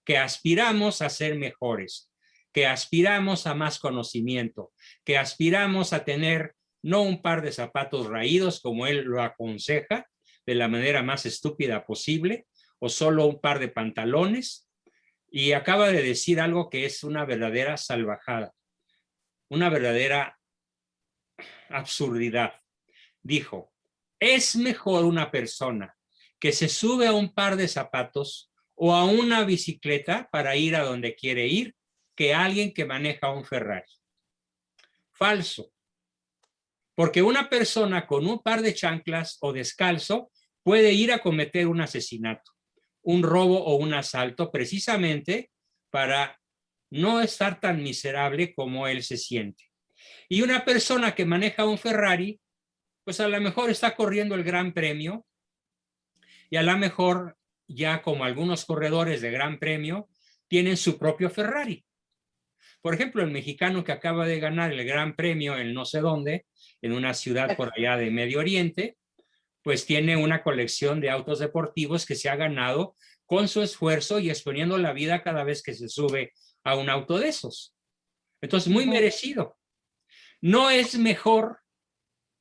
S1: que aspiramos a ser mejores, que aspiramos a más conocimiento, que aspiramos a tener no un par de zapatos raídos como él lo aconseja de la manera más estúpida posible, o solo un par de pantalones. Y acaba de decir algo que es una verdadera salvajada, una verdadera absurdidad. Dijo: es mejor una persona que se sube a un par de zapatos o a una bicicleta para ir a donde quiere ir que alguien que maneja un Ferrari. Falso. Porque una persona con un par de chanclas o descalzo puede ir a cometer un asesinato, un robo o un asalto, precisamente para no estar tan miserable como él se siente. Y una persona que maneja un Ferrari, pues a lo mejor está corriendo el Gran Premio, y a lo mejor ya como algunos corredores de Gran Premio tienen su propio Ferrari. Por ejemplo, el mexicano que acaba de ganar el Gran Premio en no sé dónde, en una ciudad por allá de Medio Oriente, pues tiene una colección de autos deportivos que se ha ganado con su esfuerzo y exponiendo la vida cada vez que se sube a un auto de esos. Entonces, muy merecido. No es mejor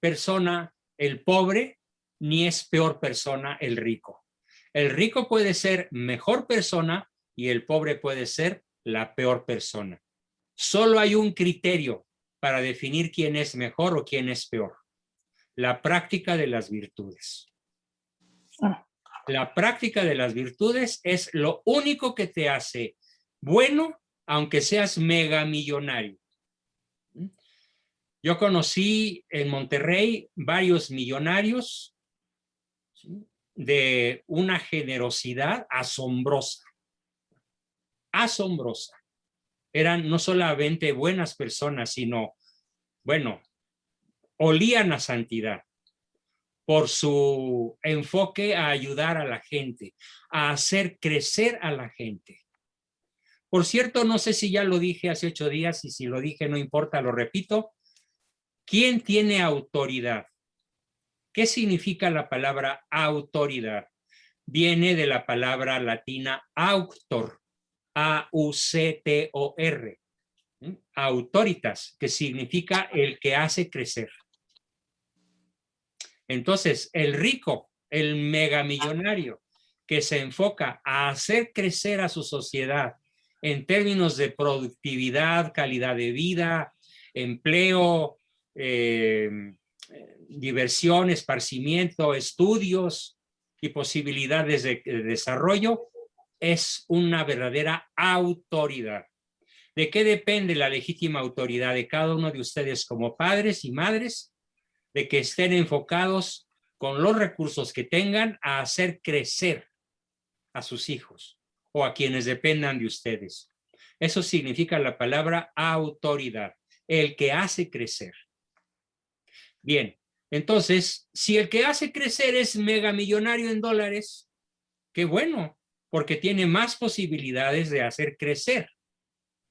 S1: persona el pobre, ni es peor persona el rico. El rico puede ser mejor persona y el pobre puede ser la peor persona. Solo hay un criterio para definir quién es mejor o quién es peor: la práctica de las virtudes. La práctica de las virtudes es lo único que te hace bueno, aunque seas megamillonario. Yo conocí en Monterrey varios millonarios, ¿sí?, de una generosidad asombrosa. Asombrosa. Eran no solamente buenas personas, sino, bueno, olían a santidad por su enfoque a ayudar a la gente, a hacer crecer a la gente. Por cierto, no sé si ya lo dije hace 8 días, y si lo dije no importa, lo repito. ¿Quién tiene autoridad? ¿Qué significa la palabra autoridad? Viene de la palabra latina auctor, A-U-C-T-O-R, autoritas, que significa el que hace crecer. Entonces, el rico, el megamillonario, que se enfoca a hacer crecer a su sociedad en términos de productividad, calidad de vida, empleo, diversión, esparcimiento, estudios y posibilidades de desarrollo, es una verdadera autoridad. ¿De qué depende la legítima autoridad de cada uno de ustedes como padres y madres? De que estén enfocados con los recursos que tengan a hacer crecer a sus hijos o a quienes dependan de ustedes. Eso significa la palabra autoridad, el que hace crecer. Bien, entonces, si el que hace crecer es megamillonario en dólares, qué bueno, porque tiene más posibilidades de hacer crecer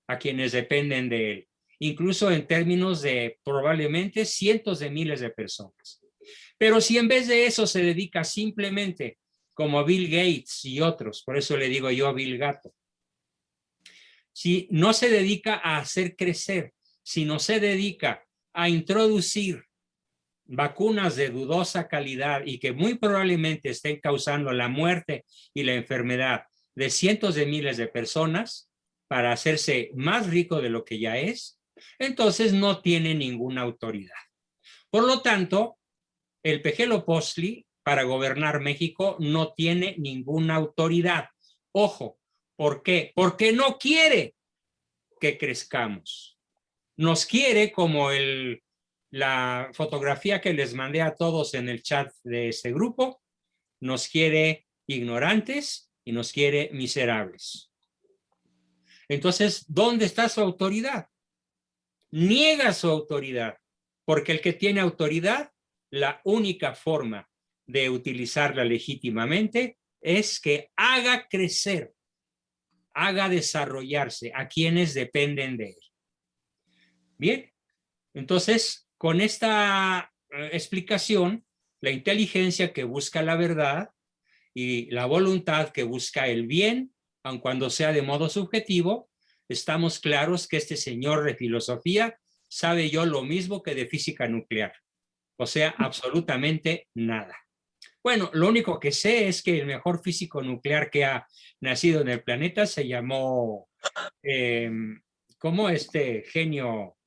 S1: a quienes dependen de él, incluso en términos de probablemente cientos de miles de personas. Pero si en vez de eso se dedica simplemente, como Bill Gates y otros, por eso le digo yo Bill Gato, si no se dedica a hacer crecer, sino se dedica a introducir vacunas de dudosa calidad y que muy probablemente estén causando la muerte y la enfermedad de cientos de miles de personas para hacerse más rico de lo que ya es, entonces no tiene ninguna autoridad. Por lo tanto, el Pejelo-Postli para gobernar México no tiene ninguna autoridad. Ojo, ¿por qué? Porque no quiere que crezcamos. Nos quiere como la fotografía que les mandé a todos en el chat de este grupo, nos quiere ignorantes y nos quiere miserables. Entonces, ¿dónde está su autoridad? Niega su autoridad, porque el que tiene autoridad, la única forma de utilizarla legítimamente es que haga crecer, haga desarrollarse a quienes dependen de él. Bien, entonces, con esta explicación, la inteligencia que busca la verdad y la voluntad que busca el bien, aun cuando sea de modo subjetivo, estamos claros que este señor de filosofía sabe yo lo mismo que de física nuclear. O sea, absolutamente nada. Bueno, lo único que sé es que el mejor físico nuclear que ha nacido en el planeta se llamó, ¿cómo este genio?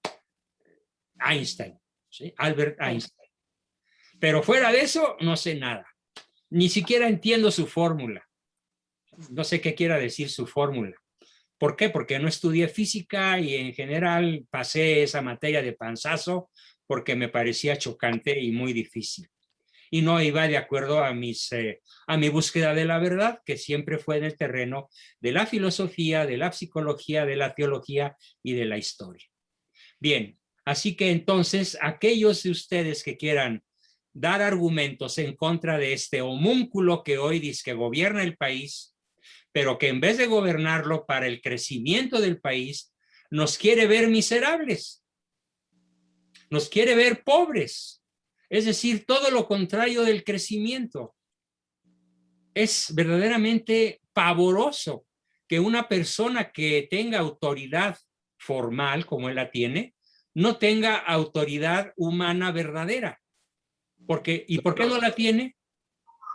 S1: Einstein, ¿sí? Albert Einstein. Pero fuera de eso, no sé nada. Ni siquiera entiendo su fórmula. No sé qué quiera decir su fórmula. ¿Por qué? Porque no estudié física y en general pasé esa materia de panzazo porque me parecía chocante y muy difícil. Y no iba de acuerdo a mi búsqueda de la verdad, que siempre fue en el terreno de la filosofía, de la psicología, de la teología y de la historia. Bien, así que entonces aquellos de ustedes que quieran dar argumentos en contra de este homúnculo que hoy dice que gobierna el país, pero que en vez de gobernarlo para el crecimiento del país, nos quiere ver miserables, nos quiere ver pobres, es decir, todo lo contrario del crecimiento. Es verdaderamente pavoroso que una persona que tenga autoridad formal, como él la tiene, no tenga autoridad humana verdadera. ¿Y por qué no la tiene?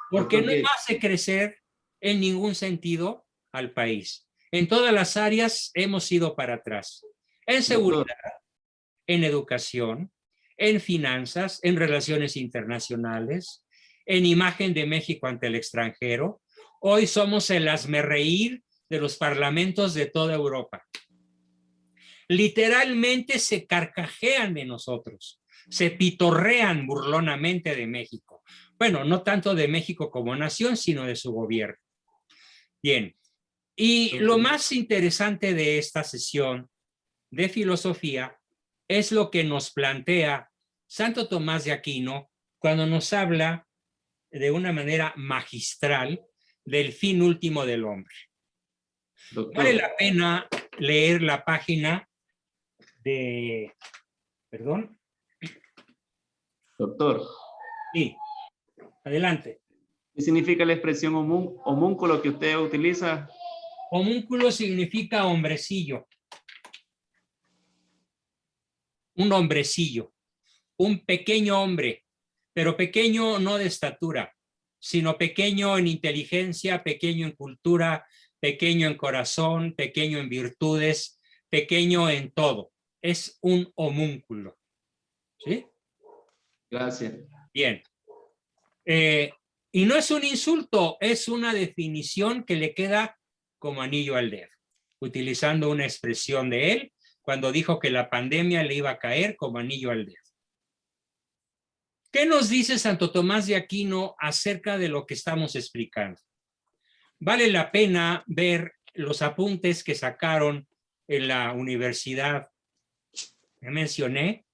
S1: Porque no hace crecer en ningún sentido al país. En todas las áreas hemos ido para atrás. En seguridad, en educación, en finanzas, en relaciones internacionales, en imagen de México ante el extranjero. Hoy somos el hazmerreír de los parlamentos de toda Europa. Literalmente se carcajean de nosotros, se pitorrean burlonamente de México. Bueno, no tanto de México como nación, sino de su gobierno. Bien, y lo más interesante de esta sesión de filosofía es lo que nos plantea Santo Tomás de Aquino cuando nos habla de una manera magistral del fin último del hombre. Vale la pena leer la página de... ¿Perdón?
S10: Doctor.
S1: Sí, adelante.
S10: ¿Qué significa la expresión homúnculo que usted utiliza?
S1: Homúnculo significa hombrecillo. Un hombrecillo. Un pequeño hombre, pero pequeño no de estatura, sino pequeño en inteligencia, pequeño en cultura, pequeño en corazón, pequeño en virtudes, pequeño en todo. Es un homúnculo. ¿Sí?
S10: Gracias.
S1: Bien. Y no es un insulto, es una definición que le queda como anillo al dedo, utilizando una expresión de él cuando dijo que la pandemia le iba a caer como anillo al dedo. ¿Qué nos dice Santo Tomás de Aquino acerca de lo que estamos explicando? Vale la pena ver los apuntes que sacaron en la universidad que mencioné,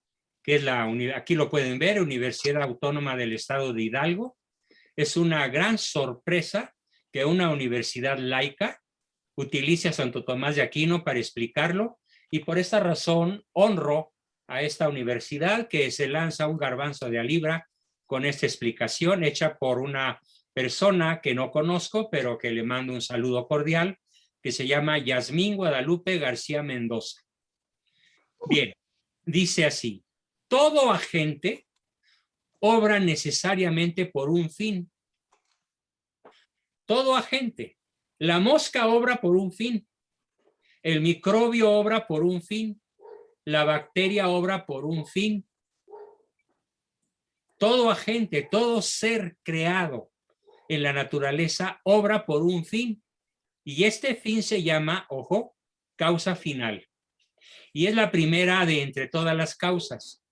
S1: que es aquí lo pueden ver, Universidad Autónoma del Estado de Hidalgo. Es una gran sorpresa que una universidad laica utilice a Santo Tomás de Aquino para explicarlo, y por esta razón honro a esta universidad que se lanza un garbanzo de a libra con esta explicación hecha por una persona que no conozco, pero que le mando un saludo cordial, que se llama Yasmín Guadalupe García Mendoza. Bien, dice así: todo agente obra necesariamente por un fin. Todo agente. La mosca obra por un fin. El microbio obra por un fin. La bacteria obra por un fin. Todo agente, todo ser creado en la naturaleza obra por un fin. Y este fin se llama, ojo, causa final. Y es la primera de entre todas las causas,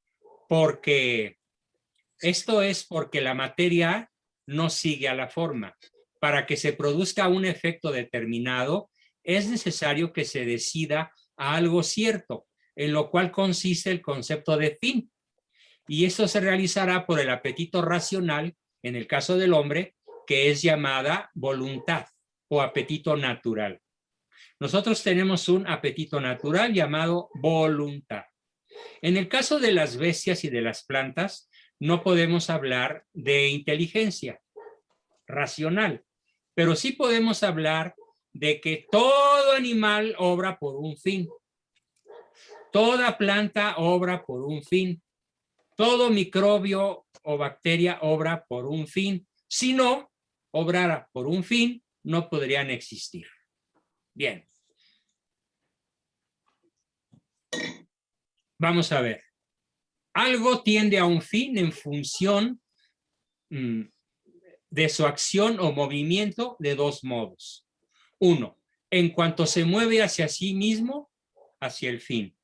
S1: porque esto es porque la materia no sigue a la forma. Para que se produzca un efecto determinado, es necesario que se decida a algo cierto, en lo cual consiste el concepto de fin. Y esto se realizará por el apetito racional, en el caso del hombre, que es llamada voluntad o apetito natural. Nosotros tenemos un apetito natural llamado voluntad. En el caso de las bestias y de las plantas, no podemos hablar de inteligencia racional, pero sí podemos hablar de que todo animal obra por un fin. Toda planta obra por un fin. Todo microbio o bacteria obra por un fin. Si no obrara por un fin, no podrían existir. Bien. Vamos a ver. Algo tiende a un fin en función de su acción o movimiento de dos modos. Uno, en cuanto se mueve hacia sí mismo, hacia el fin.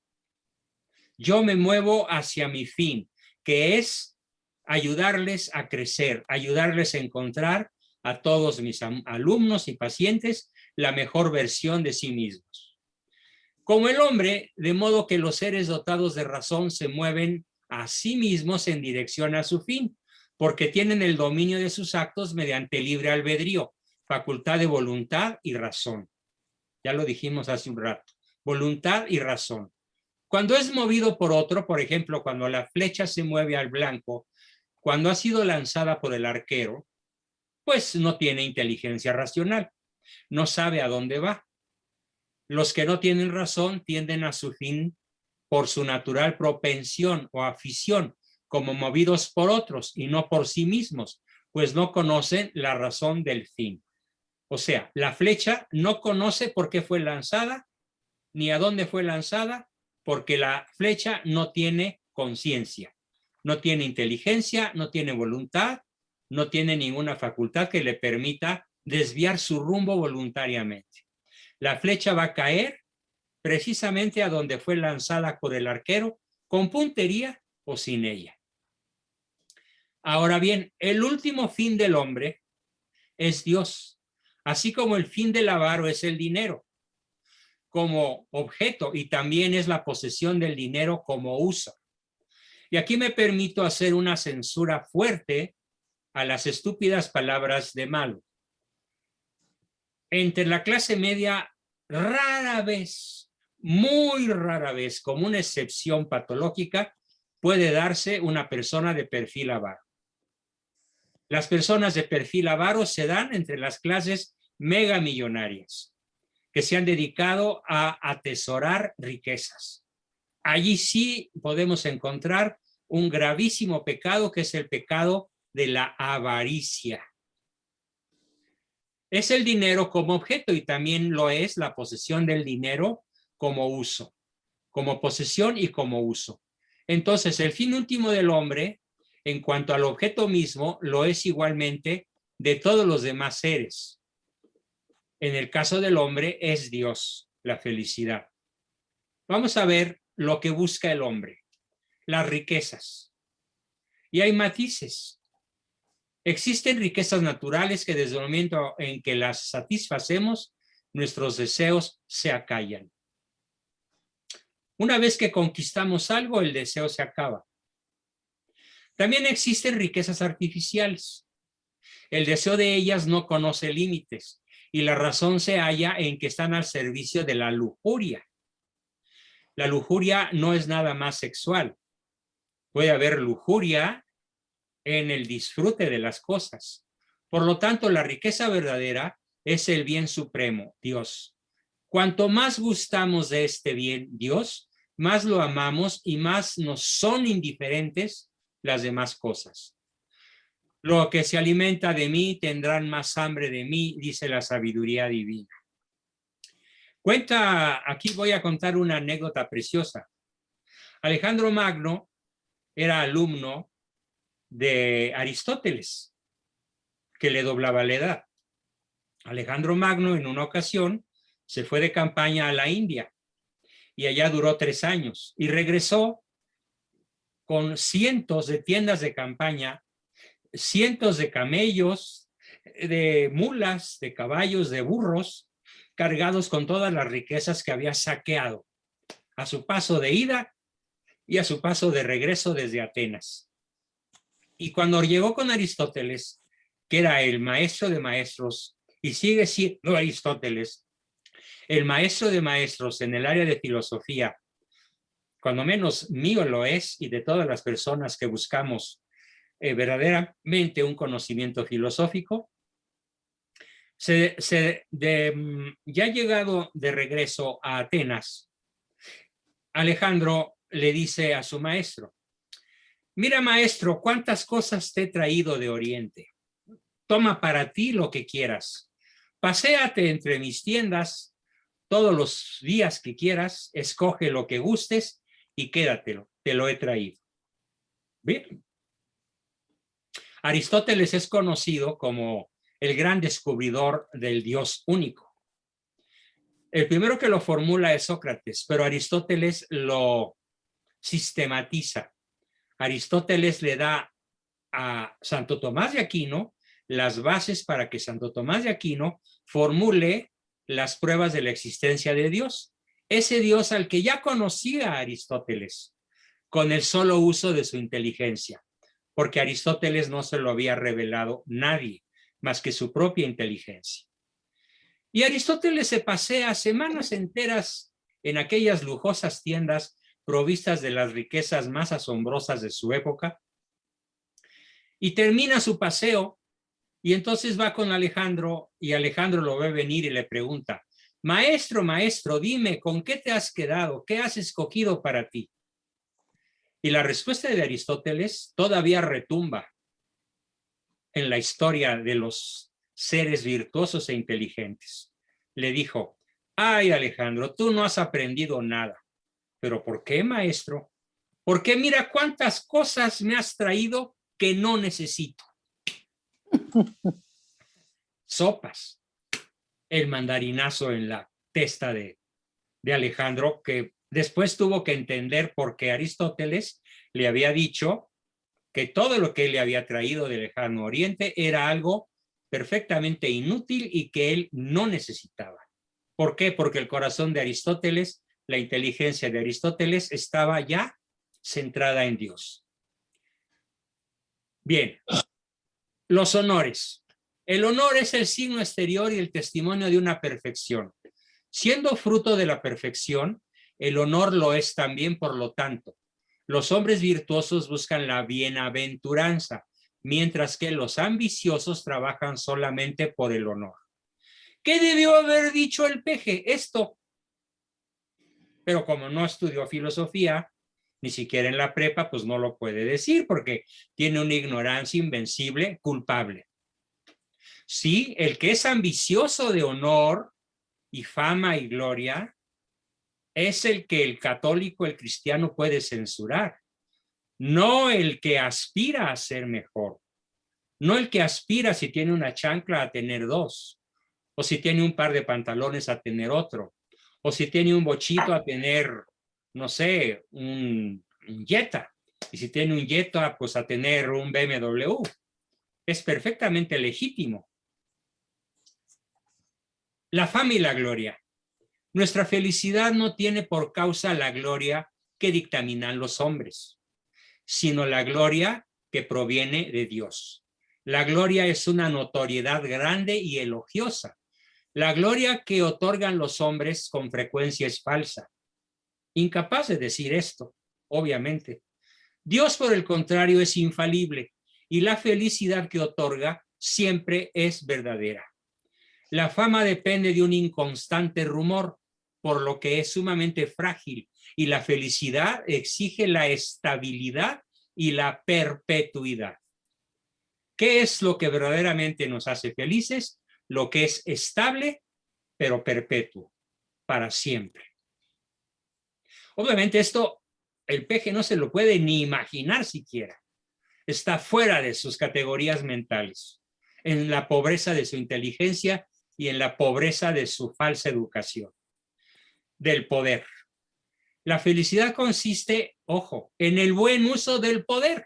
S1: Yo me muevo hacia mi fin, que es ayudarles a crecer, ayudarles a encontrar a todos mis alumnos y pacientes la mejor versión de sí mismos. Como el hombre, de modo que los seres dotados de razón se mueven a sí mismos en dirección a su fin, porque tienen el dominio de sus actos mediante libre albedrío, facultad de voluntad y razón. Ya lo dijimos hace un rato, voluntad y razón. Cuando es movido por otro, por ejemplo, cuando la flecha se mueve al blanco, cuando ha sido lanzada por el arquero, pues no tiene inteligencia racional, no sabe a dónde va. Los que no tienen razón tienden a su fin por su natural propensión o afición, como movidos por otros y no por sí mismos, pues no conocen la razón del fin. O sea, la flecha no conoce por qué fue lanzada, ni a dónde fue lanzada, porque la flecha no tiene conciencia, no tiene inteligencia, no tiene voluntad, no tiene ninguna facultad que le permita desviar su rumbo voluntariamente. La flecha va a caer precisamente a donde fue lanzada por el arquero, con puntería o sin ella. Ahora bien, el último fin del hombre es Dios, así como el fin del avaro es el dinero como objeto y también es la posesión del dinero como uso. Y aquí me permito hacer una censura fuerte a las estúpidas palabras de malo. Entre la clase media, rara vez, muy rara vez, como una excepción patológica, puede darse una persona de perfil avaro. Las personas de perfil avaro se dan entre las clases megamillonarias, que se han dedicado a atesorar riquezas. Allí sí podemos encontrar un gravísimo pecado, que es el pecado de la avaricia. Es el dinero como objeto y también lo es la posesión del dinero como uso, como posesión y como uso. Entonces, el fin último del hombre, en cuanto al objeto mismo, lo es igualmente de todos los demás seres. En el caso del hombre es Dios, la felicidad. Vamos a ver lo que busca el hombre, las riquezas. Y hay matices. Existen riquezas naturales que desde el momento en que las satisfacemos, nuestros deseos se acallan. Una vez que conquistamos algo, el deseo se acaba. También existen riquezas artificiales. El deseo de ellas no conoce límites y la razón se halla en que están al servicio de la lujuria. La lujuria no es nada más sexual. Puede haber lujuria en el disfrute de las cosas. Por lo tanto, la riqueza verdadera es el bien supremo, Dios. Cuanto más gustamos de este bien, Dios, más lo amamos y más nos son indiferentes las demás cosas. Lo que se alimenta de mí tendrán más hambre de mí, dice la sabiduría divina. Aquí voy a contar una anécdota preciosa. Alejandro Magno era alumno de Aristóteles, que le doblaba la edad. Alejandro Magno en una ocasión se fue de campaña a la India y allá duró 3 años y regresó con cientos de tiendas de campaña, cientos de camellos, de mulas, de caballos, de burros, cargados con todas las riquezas que había saqueado a su paso de ida y a su paso de regreso desde Atenas. Y cuando llegó con Aristóteles, que era el maestro de maestros, y sigue siendo Aristóteles, el maestro de maestros en el área de filosofía, cuando menos mío lo es, y de todas las personas que buscamos verdaderamente un conocimiento filosófico, ya llegado de regreso a Atenas, Alejandro le dice a su maestro: mira, maestro, cuántas cosas te he traído de Oriente. Toma para ti lo que quieras. Paséate entre mis tiendas todos los días que quieras, escoge lo que gustes y quédatelo, te lo he traído. Bien. Aristóteles es conocido como el gran descubridor del Dios único. El primero que lo formula es Sócrates, pero Aristóteles lo sistematiza. Aristóteles le da a Santo Tomás de Aquino las bases para que Santo Tomás de Aquino formule las pruebas de la existencia de Dios. Ese Dios al que ya conocía Aristóteles con el solo uso de su inteligencia, porque Aristóteles no se lo había revelado nadie más que su propia inteligencia. Y Aristóteles se pasea semanas enteras en aquellas lujosas tiendas provistas de las riquezas más asombrosas de su época, y termina su paseo, y entonces va con Alejandro, y Alejandro lo ve venir y le pregunta: maestro, maestro, dime, ¿con qué te has quedado? ¿Qué has escogido para ti? Y la respuesta de Aristóteles todavía retumba en la historia de los seres virtuosos e inteligentes. Le dijo: ay, Alejandro, tú no has aprendido nada. ¿Pero por qué, maestro? Porque mira cuántas cosas me has traído que no necesito. Sopas. El mandarinazo en la testa de Alejandro, que después tuvo que entender por qué Aristóteles le había dicho que todo lo que él le había traído del lejano oriente era algo perfectamente inútil y que él no necesitaba. ¿Por qué? Porque el corazón de Aristóteles, la inteligencia de Aristóteles estaba ya centrada en Dios. Bien, los honores. El honor es el signo exterior y el testimonio de una perfección. Siendo fruto de la perfección, el honor lo es también, por lo tanto. Los hombres virtuosos buscan la bienaventuranza, mientras que los ambiciosos trabajan solamente por el honor. ¿Qué debió haber dicho el peje? Esto. Pero como no estudió filosofía, ni siquiera en la prepa, pues no lo puede decir porque tiene una ignorancia invencible, culpable. Sí, el que es ambicioso de honor y fama y gloria es el que el católico, el cristiano puede censurar. No el que aspira a ser mejor. No el que aspira, si tiene una chancla, a tener 2. O si tiene un par de pantalones, a tener otro. O si tiene un bochito, a tener, no sé, un Jetta. Y si tiene un Jetta, pues a tener un BMW. Es perfectamente legítimo. La fama y la gloria. Nuestra felicidad no tiene por causa la gloria que dictaminan los hombres, sino la gloria que proviene de Dios. La gloria es una notoriedad grande y elogiosa. La gloria que otorgan los hombres con frecuencia es falsa. Incapaz de decir esto, obviamente. Dios, por el contrario, es infalible y la felicidad que otorga siempre es verdadera. La fama depende de un inconstante rumor, por lo que es sumamente frágil, y la felicidad exige la estabilidad y la perpetuidad. ¿Qué es lo que verdaderamente nos hace felices? Lo que es estable, pero perpetuo, para siempre. Obviamente esto, el peje no se lo puede ni imaginar siquiera. Está fuera de sus categorías mentales, en la pobreza de su inteligencia y en la pobreza de su falsa educación, del poder. La felicidad consiste, ojo, en el buen uso del poder.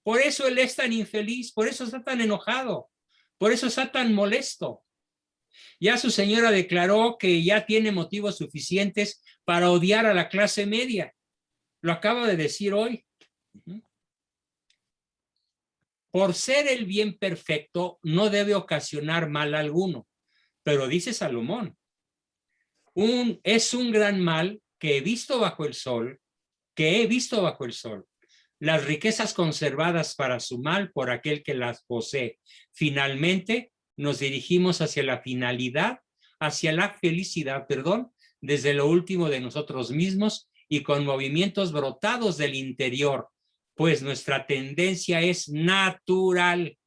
S1: Por eso él es tan infeliz, por eso está tan enojado, por eso está tan molesto. Ya su señora declaró que ya tiene motivos suficientes para odiar a la clase media. Lo acaba de decir hoy. Por ser el bien perfecto, no debe ocasionar mal alguno. Pero dice Salomón, es un gran mal que he visto bajo el sol, las riquezas conservadas para su mal por aquel que las posee. Finalmente, nos dirigimos hacia la finalidad, hacia la felicidad, desde lo último de nosotros mismos y con movimientos brotados del interior, pues nuestra tendencia es natural.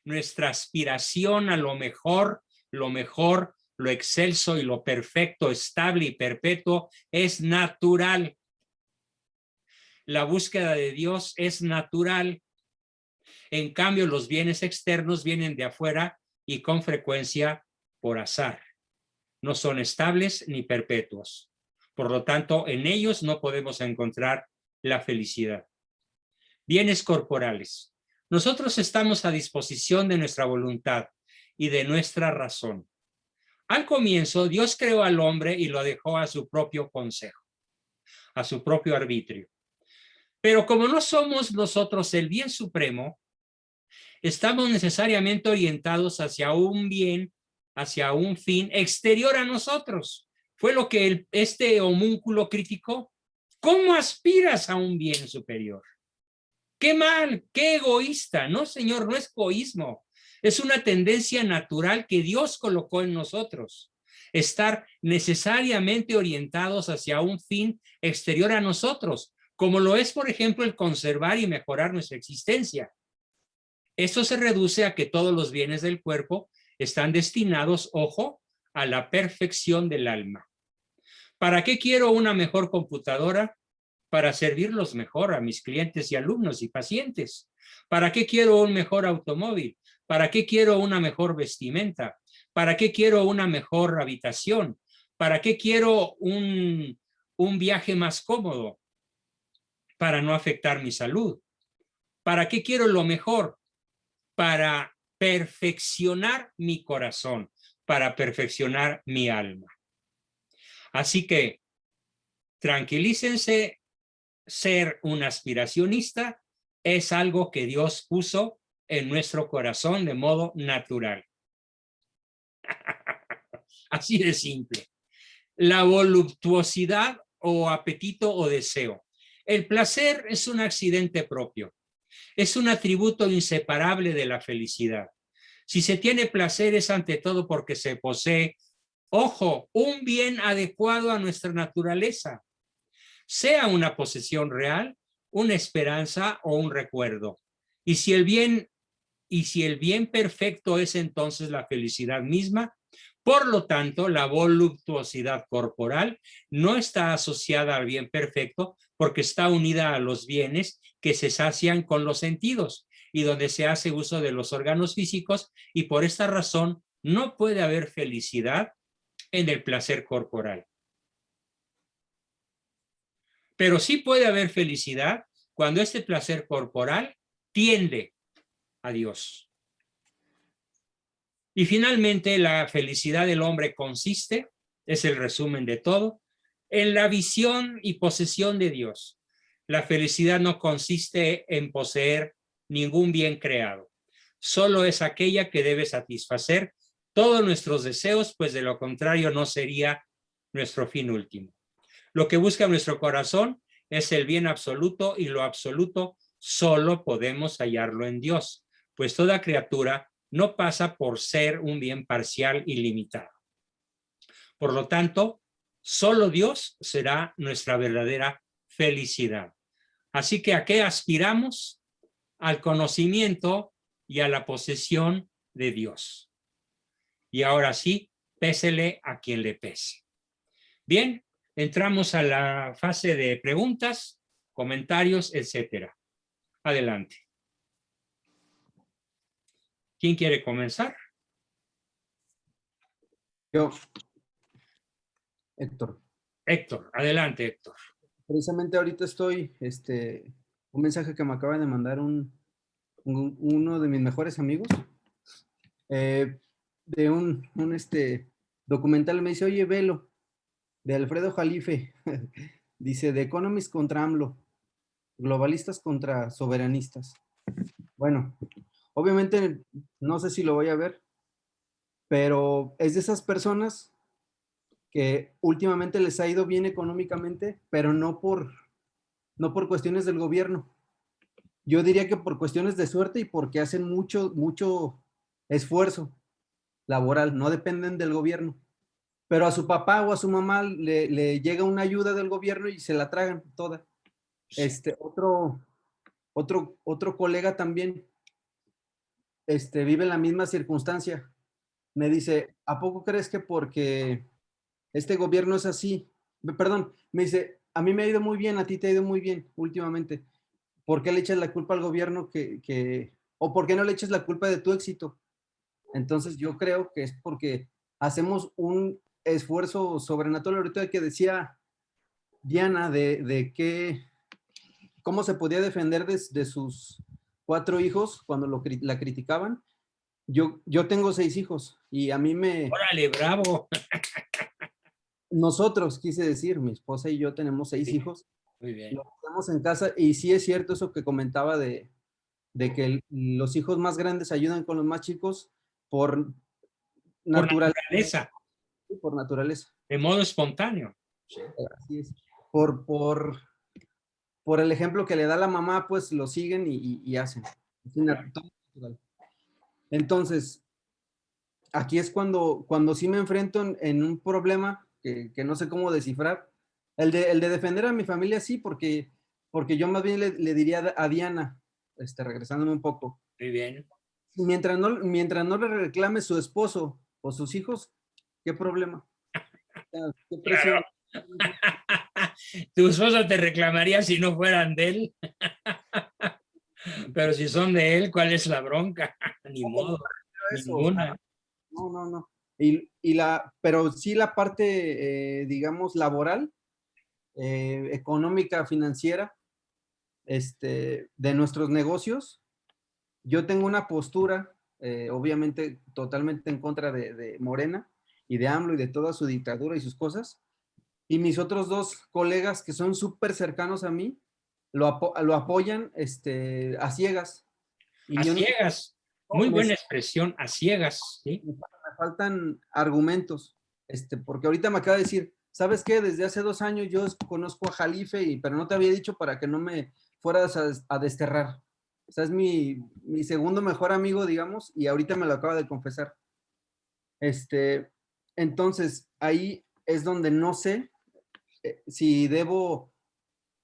S1: Nuestra aspiración a lo mejor, lo excelso y lo perfecto, estable y perpetuo es natural. La búsqueda de Dios es natural. En cambio, los bienes externos vienen de afuera y con frecuencia por azar. No son estables ni perpetuos. Por lo tanto, en ellos no podemos encontrar la felicidad. Bienes corporales. Nosotros estamos a disposición de nuestra voluntad y de nuestra razón. Al comienzo, Dios creó al hombre y lo dejó a su propio consejo, a su propio arbitrio. Pero como no somos nosotros el bien supremo, estamos necesariamente orientados hacia un bien, hacia un fin exterior a nosotros. Fue lo que este homúnculo criticó. ¿Cómo aspiras a un bien superior? ¡Qué mal! ¡Qué egoísta! No, señor, no es egoísmo. Es una tendencia natural que Dios colocó en nosotros. Estar necesariamente orientados hacia un fin exterior a nosotros, como lo es, por ejemplo, el conservar y mejorar nuestra existencia. Esto se reduce a que todos los bienes del cuerpo están destinados, ojo, a la perfección del alma. ¿Para qué quiero una mejor computadora? Para servirlos mejor a mis clientes y alumnos y pacientes. ¿Para qué quiero un mejor automóvil? ¿Para qué quiero una mejor vestimenta? ¿Para qué quiero una mejor habitación? ¿Para qué quiero un viaje más cómodo? Para no afectar mi salud. ¿Para qué quiero lo mejor? Para perfeccionar mi corazón, para perfeccionar mi alma. Así que tranquilícense, ser un aspiracionista es algo que Dios puso en nuestro corazón de modo natural. Así de simple. La voluptuosidad o apetito o deseo. El placer es un accidente propio. Es un atributo inseparable de la felicidad. Si se tiene placer es ante todo porque se posee, ojo, un bien adecuado a nuestra naturaleza, sea una posesión real, una esperanza o un recuerdo. Y si el bien perfecto es entonces la felicidad misma, por lo tanto, la voluptuosidad corporal no está asociada al bien perfecto porque está unida a los bienes que se sacian con los sentidos y donde se hace uso de los órganos físicos, y por esta razón no puede haber felicidad en el placer corporal. Pero sí puede haber felicidad cuando este placer corporal tiende a Dios. Y finalmente, la felicidad del hombre consiste, es el resumen de todo, en la visión y posesión de Dios. La felicidad no consiste en poseer ningún bien creado. Solo es aquella que debe satisfacer todos nuestros deseos, pues de lo contrario no sería nuestro fin último. Lo que busca nuestro corazón es el bien absoluto, y lo absoluto solo podemos hallarlo en Dios, pues toda criatura no pasa por ser un bien parcial y limitado. Por lo tanto, solo Dios será nuestra verdadera felicidad. Así que ¿a qué aspiramos? Al conocimiento y a la posesión de Dios. Y ahora sí, pésele a quien le pese. Bien, entramos a la fase de preguntas, comentarios, etcétera. Adelante. ¿Quién quiere comenzar?
S13: Yo. Héctor.
S1: Héctor, adelante, Héctor.
S13: Precisamente ahorita estoy, un mensaje que me acaba de mandar uno de mis mejores amigos, de un documental, me dice, oye, velo, de Alfredo Jalife, dice, The Economist contra AMLO, globalistas contra soberanistas. Bueno, obviamente no sé si lo voy a ver, pero es de esas personas que últimamente les ha ido bien económicamente, pero no por cuestiones del gobierno. Yo diría que por cuestiones de suerte y porque hacen mucho esfuerzo laboral, no dependen del gobierno. Pero a su papá o a su mamá le llega una ayuda del gobierno y se la tragan toda. Otro colega también vive en la misma circunstancia. Me dice, ¿a poco crees que porque este gobierno es así? Perdón, me dice, a mí me ha ido muy bien, a ti te ha ido muy bien últimamente. ¿Por qué le echas la culpa al gobierno o por qué no le echas la culpa de tu éxito? Entonces yo creo que es porque hacemos un esfuerzo sobrenatural. Ahorita que decía Diana de cómo se podía defender de sus 4 hijos cuando la criticaban. Yo tengo 6 hijos y a mí me...
S1: ¡Órale, bravo!
S13: Nosotros, quise decir, mi esposa y yo tenemos 6 hijos.
S1: Muy bien.
S13: Los tenemos en casa y sí es cierto eso que comentaba de que los hijos más grandes ayudan con los más chicos por naturaleza. Sí, por naturaleza.
S1: De modo espontáneo.
S13: Sí. Así es. Por el ejemplo que le da la mamá, pues lo siguen y hacen. Entonces, aquí es cuando sí me enfrento en un problema que no sé cómo descifrar. El de defender a mi familia, sí, porque yo más bien le diría a Diana, regresándome un poco.
S1: Muy bien.
S13: Mientras no le reclame su esposo o sus hijos, ¿qué problema? ¿Qué presión?
S1: Tu esposa te reclamaría si no fueran de él. Pero si son de él, ¿cuál es la bronca? Ni modo. Ninguna.
S13: No. Pero sí la parte, digamos, laboral, económica, financiera, de nuestros negocios. Yo tengo una postura, obviamente, totalmente en contra de Morena y de AMLO y de toda su dictadura y sus cosas. Y mis otros 2 colegas que son súper cercanos a mí, lo apoyan a ciegas. Y
S1: a ciegas. Muy buena expresión, a ciegas. ¿Sí?
S13: Me faltan argumentos, porque ahorita me acaba de decir, ¿sabes qué? Desde hace 2 años yo conozco a Jalife, pero no te había dicho para que no me fueras a desterrar. O sea, es mi segundo mejor amigo, digamos, y ahorita me lo acaba de confesar. Entonces, ahí es donde no sé si debo,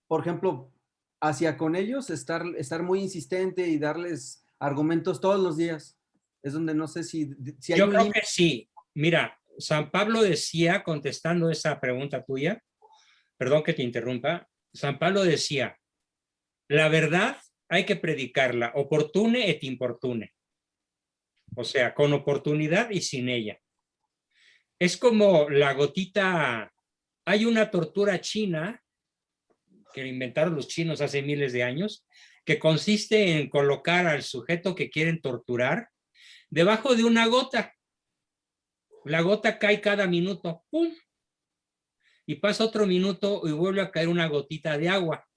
S13: por ejemplo, hacia con ellos, estar muy insistente y darles argumentos todos los días. Es donde no sé si hay
S1: Yo creo que sí. Mira, San Pablo decía, contestando esa pregunta tuya, perdón que te interrumpa, San Pablo decía, la verdad hay que predicarla, oportune et importune. O sea, con oportunidad y sin ella. Es como la gotita, hay una tortura china que inventaron los chinos hace miles de años, que consiste en colocar al sujeto que quieren torturar debajo de una gota. La gota cae cada minuto, ¡pum! Y pasa otro minuto y vuelve a caer una gotita de agua.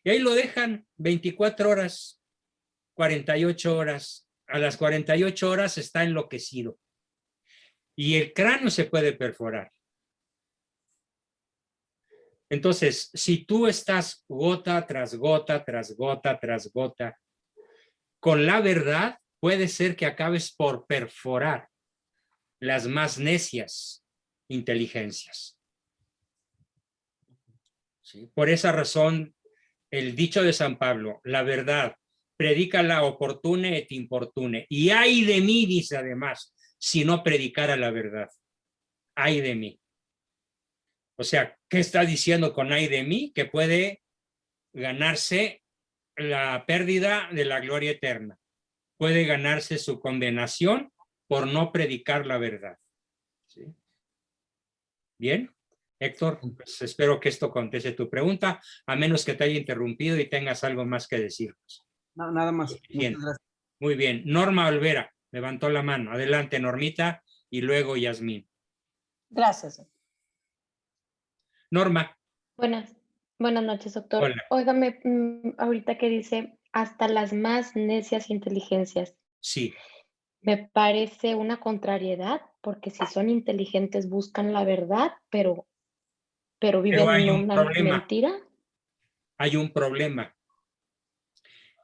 S1: Y ahí lo dejan 24 horas, 48 horas. A las 48 horas está enloquecido. Y el cráneo se puede perforar. Entonces, si tú estás gota tras gota, tras gota, tras gota, con la verdad, puede ser que acabes por perforar las más necias inteligencias. ¿Sí? Por esa razón, el dicho de San Pablo, la verdad, predícala oportune et importune. Y ay de mí, dice además, si no predicara la verdad. Ay de mí. O sea, ¿qué está diciendo con ay de mí? Que puede ganarse la pérdida de la gloria eterna. Puede ganarse su condenación por no predicar la verdad. ¿Sí? Bien, Héctor, pues espero que esto conteste tu pregunta, a menos que te haya interrumpido y tengas algo más que decirnos.
S13: No, nada más.
S1: Bien.
S13: Muchas gracias.
S1: Muy bien. Norma Olvera levantó la mano. Adelante, Normita, y luego Yasmín.
S8: Gracias.
S1: Norma.
S14: Buenas noches, doctor.
S1: Hola.
S14: Óigame, ahorita que dice hasta las más necias inteligencias.
S1: Sí.
S14: Me parece una contrariedad, porque si son inteligentes buscan la verdad, pero viven
S1: hay
S14: en
S1: un
S14: una
S1: problema.
S14: mentira.
S1: Hay un problema.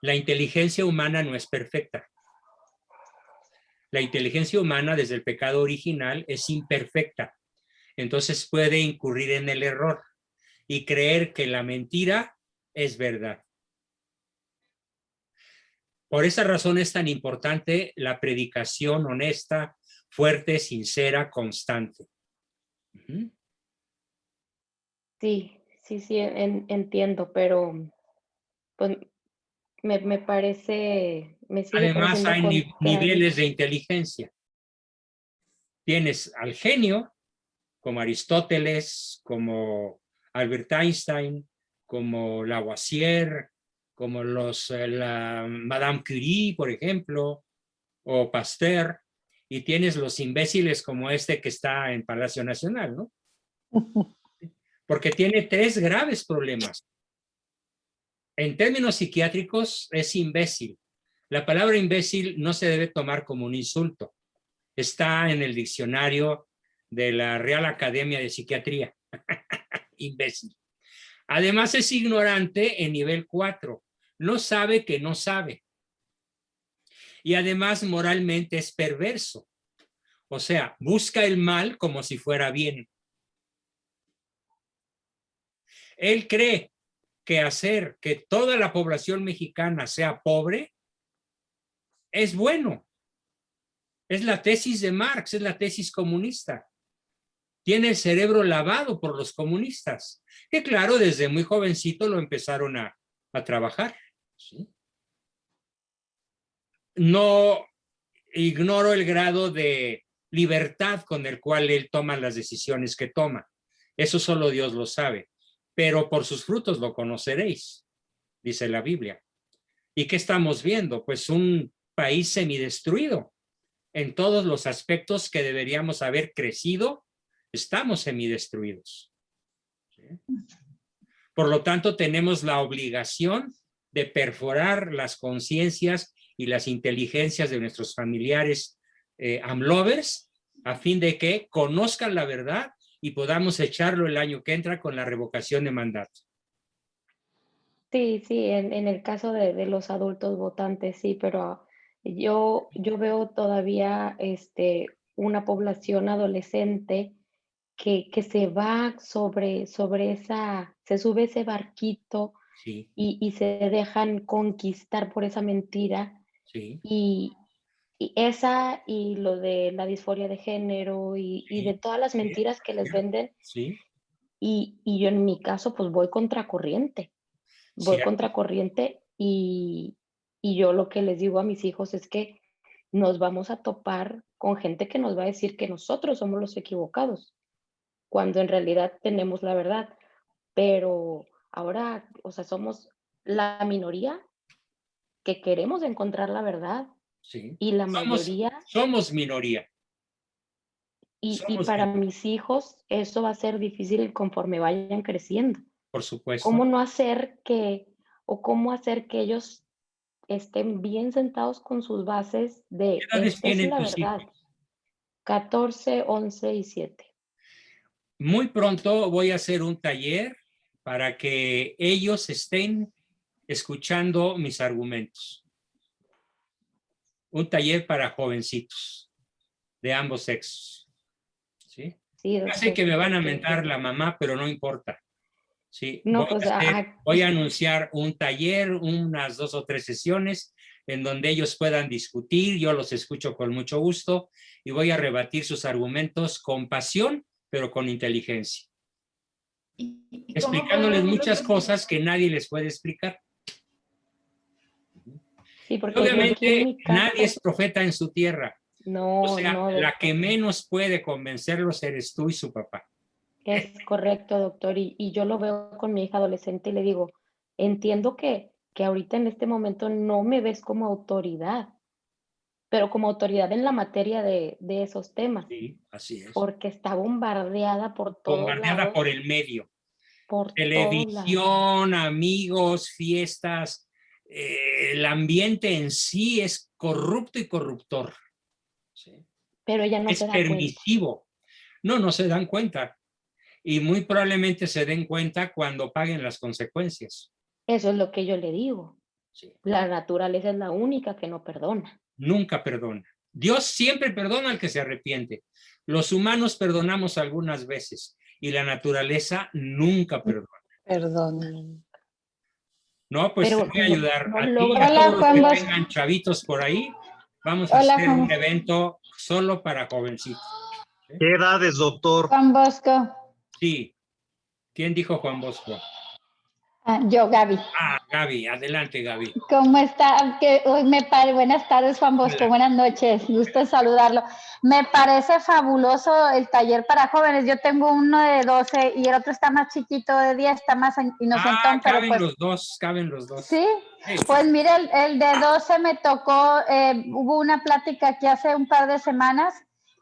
S1: La inteligencia humana no es perfecta. La inteligencia humana desde el pecado original es imperfecta. Entonces puede incurrir en el error y creer que la mentira es verdad. Por esa razón es tan importante la predicación honesta, fuerte, sincera, constante.
S14: Sí, entiendo, pero pues me parece, me sigue
S1: Además
S14: pareciendo
S1: hay
S14: contrario.
S1: niveles de inteligencia. Tienes al genio, como Aristóteles, como Albert Einstein, como Lavoisier, como la Madame Curie, por ejemplo, o Pasteur, y tienes los imbéciles como este que está en Palacio Nacional, ¿no? Porque tiene 3 graves problemas. En términos psiquiátricos es imbécil. La palabra imbécil no se debe tomar como un insulto. Está en el diccionario de la Real Academia de Psiquiatría. Imbécil. Además es ignorante en nivel 4. No sabe que no sabe. Y además moralmente es perverso. O sea, busca el mal como si fuera bien. Él cree que hacer que toda la población mexicana sea pobre es bueno. Es la tesis de Marx, es la tesis comunista. Tiene el cerebro lavado por los comunistas, que claro, desde muy jovencito lo empezaron a trabajar. ¿Sí? No ignoro el grado de libertad con el cual él toma las decisiones que toma. Eso solo Dios lo sabe. Pero por sus frutos lo conoceréis, dice la Biblia. ¿Y qué estamos viendo? Pues un país semidestruido. En todos los aspectos que deberíamos haber crecido, estamos semidestruidos. ¿Sí? Por lo tanto, tenemos la obligación de perforar las conciencias y las inteligencias de nuestros familiares AMLovers, a fin de que conozcan la verdad y podamos echarlo el año que entra con la revocación de mandato.
S14: Sí, en el caso de los adultos votantes, sí, pero yo veo todavía una población adolescente que se va sobre se sube ese barquito,
S1: sí,
S14: y se dejan conquistar por esa mentira.
S1: Sí.
S14: Y esa y lo de la disforia de género y de todas las mentiras que les venden.
S1: Sí.
S14: Y yo en mi caso pues voy contracorriente. Y yo lo que les digo a mis hijos es que nos vamos a topar con gente que nos va a decir que nosotros somos los equivocados, cuando en realidad tenemos la verdad. Pero ahora, o sea, somos la minoría que queremos encontrar la verdad.
S1: Sí.
S14: Y la mayoría...
S1: Somos minoría.
S14: Y para mis hijos eso va a ser difícil conforme vayan creciendo.
S1: Por supuesto.
S14: ¿Cómo hacer que ellos estén bien sentados con sus bases de
S1: ¿Qué edades
S14: esta es
S1: tienen
S14: la
S1: tus
S14: verdad?
S1: hijos?
S14: 14, 11 y 7.
S1: Muy pronto voy a hacer un taller para que ellos estén escuchando mis argumentos. Un taller para jovencitos de ambos sexos. ¿Sí?
S14: Sí,
S1: Ya sé que me van a mentar la mamá, pero no importa. Sí,
S14: No, pues,
S1: voy a anunciar un taller, unas 2 o 3 sesiones en donde ellos puedan discutir, yo los escucho con mucho gusto y voy a rebatir sus argumentos con pasión, pero con inteligencia. Explicándoles muchas cosas que nadie les puede explicar.
S14: Sí, porque
S1: obviamente nadie es profeta en su tierra.
S14: No,
S1: o sea,
S14: no,
S1: la que menos puede convencerlos eres tú y su papá.
S14: Es correcto, doctor, y yo lo veo con mi hija adolescente y le digo, entiendo que ahorita en este momento no me ves como autoridad, pero como autoridad en la materia de esos temas.
S1: Sí, así es.
S14: Porque está bombardeada por todos
S1: Bombardeada
S14: lados.
S1: por el medio.
S14: Por
S1: televisión, amigos, fiestas, el ambiente en sí es corrupto y corruptor. ¿Sí?
S14: Pero ella no
S1: es
S14: se da
S1: permisivo. Cuenta. No se dan cuenta. Y muy probablemente se den cuenta cuando paguen las consecuencias.
S14: Eso es lo que yo le digo.
S1: Sí.
S14: La naturaleza es la única que no perdona.
S1: Nunca perdona. Dios siempre perdona al que se arrepiente. Los humanos perdonamos algunas veces y la naturaleza nunca perdona.
S8: Perdona.
S1: No, pues
S14: pero
S1: te voy a ayudar
S14: no
S1: a ti
S14: logro-
S1: y a
S14: Hola,
S1: todos los
S14: Juan
S1: que
S14: Bosco.
S1: tengan chavitos por ahí. Vamos a
S15: Hola,
S1: hacer
S15: Juan.
S1: un evento solo para jovencitos. ¿Sí?
S15: ¿Qué edades, doctor?
S6: Juan Bosco.
S1: Sí. ¿Quién dijo Juan Bosco?
S6: Yo, Gaby.
S1: Gaby. Adelante, Gaby.
S6: ¿Cómo está? Buenas tardes, Juan Bosco.
S1: Hola.
S6: Buenas noches. Gusto en saludarlo. Me parece fabuloso el taller para jóvenes. Yo tengo uno de 12 y el otro está más chiquito de 10, está más inocentón, pero
S1: caben
S6: pues...
S1: caben los dos.
S6: ¿Sí? Pues mire, el de 12 me tocó, hubo una plática aquí hace un par de semanas,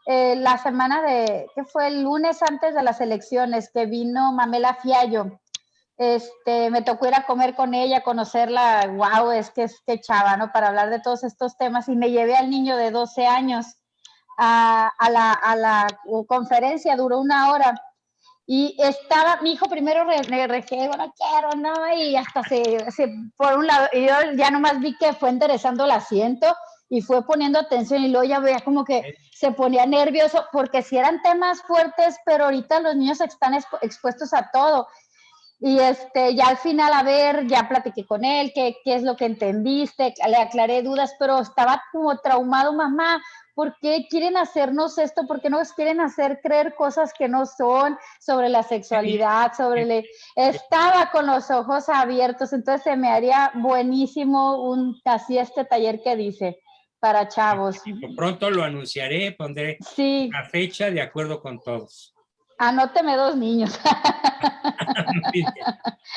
S6: la semana que fue el lunes antes de las elecciones, que vino Mamela Fiallo. Me tocó ir a comer con ella, conocerla, wow, es que chava, ¿no? Para hablar de todos estos temas, y me llevé al niño de 12 años a la conferencia, duró 1 hora. Y estaba, mi hijo primero requego, no quiero, no, y hasta por un lado, y yo ya nomás vi que fue enderezando el asiento y fue poniendo atención y luego ya veía como que se ponía nervioso, porque si eran temas fuertes, pero ahorita los niños están expuestos a todo. Y ya al final, a ver, ya platiqué con él, qué es lo que entendiste, le aclaré dudas, pero estaba como traumado, mamá, ¿por qué quieren hacernos esto? ¿Por qué nos quieren hacer creer cosas que no son sobre la sexualidad, Estaba con los ojos abiertos, entonces se me haría buenísimo así este taller que dice, para chavos.
S1: Pronto lo anunciaré, pondré la fecha de acuerdo con todos.
S6: Anóteme 2 niños.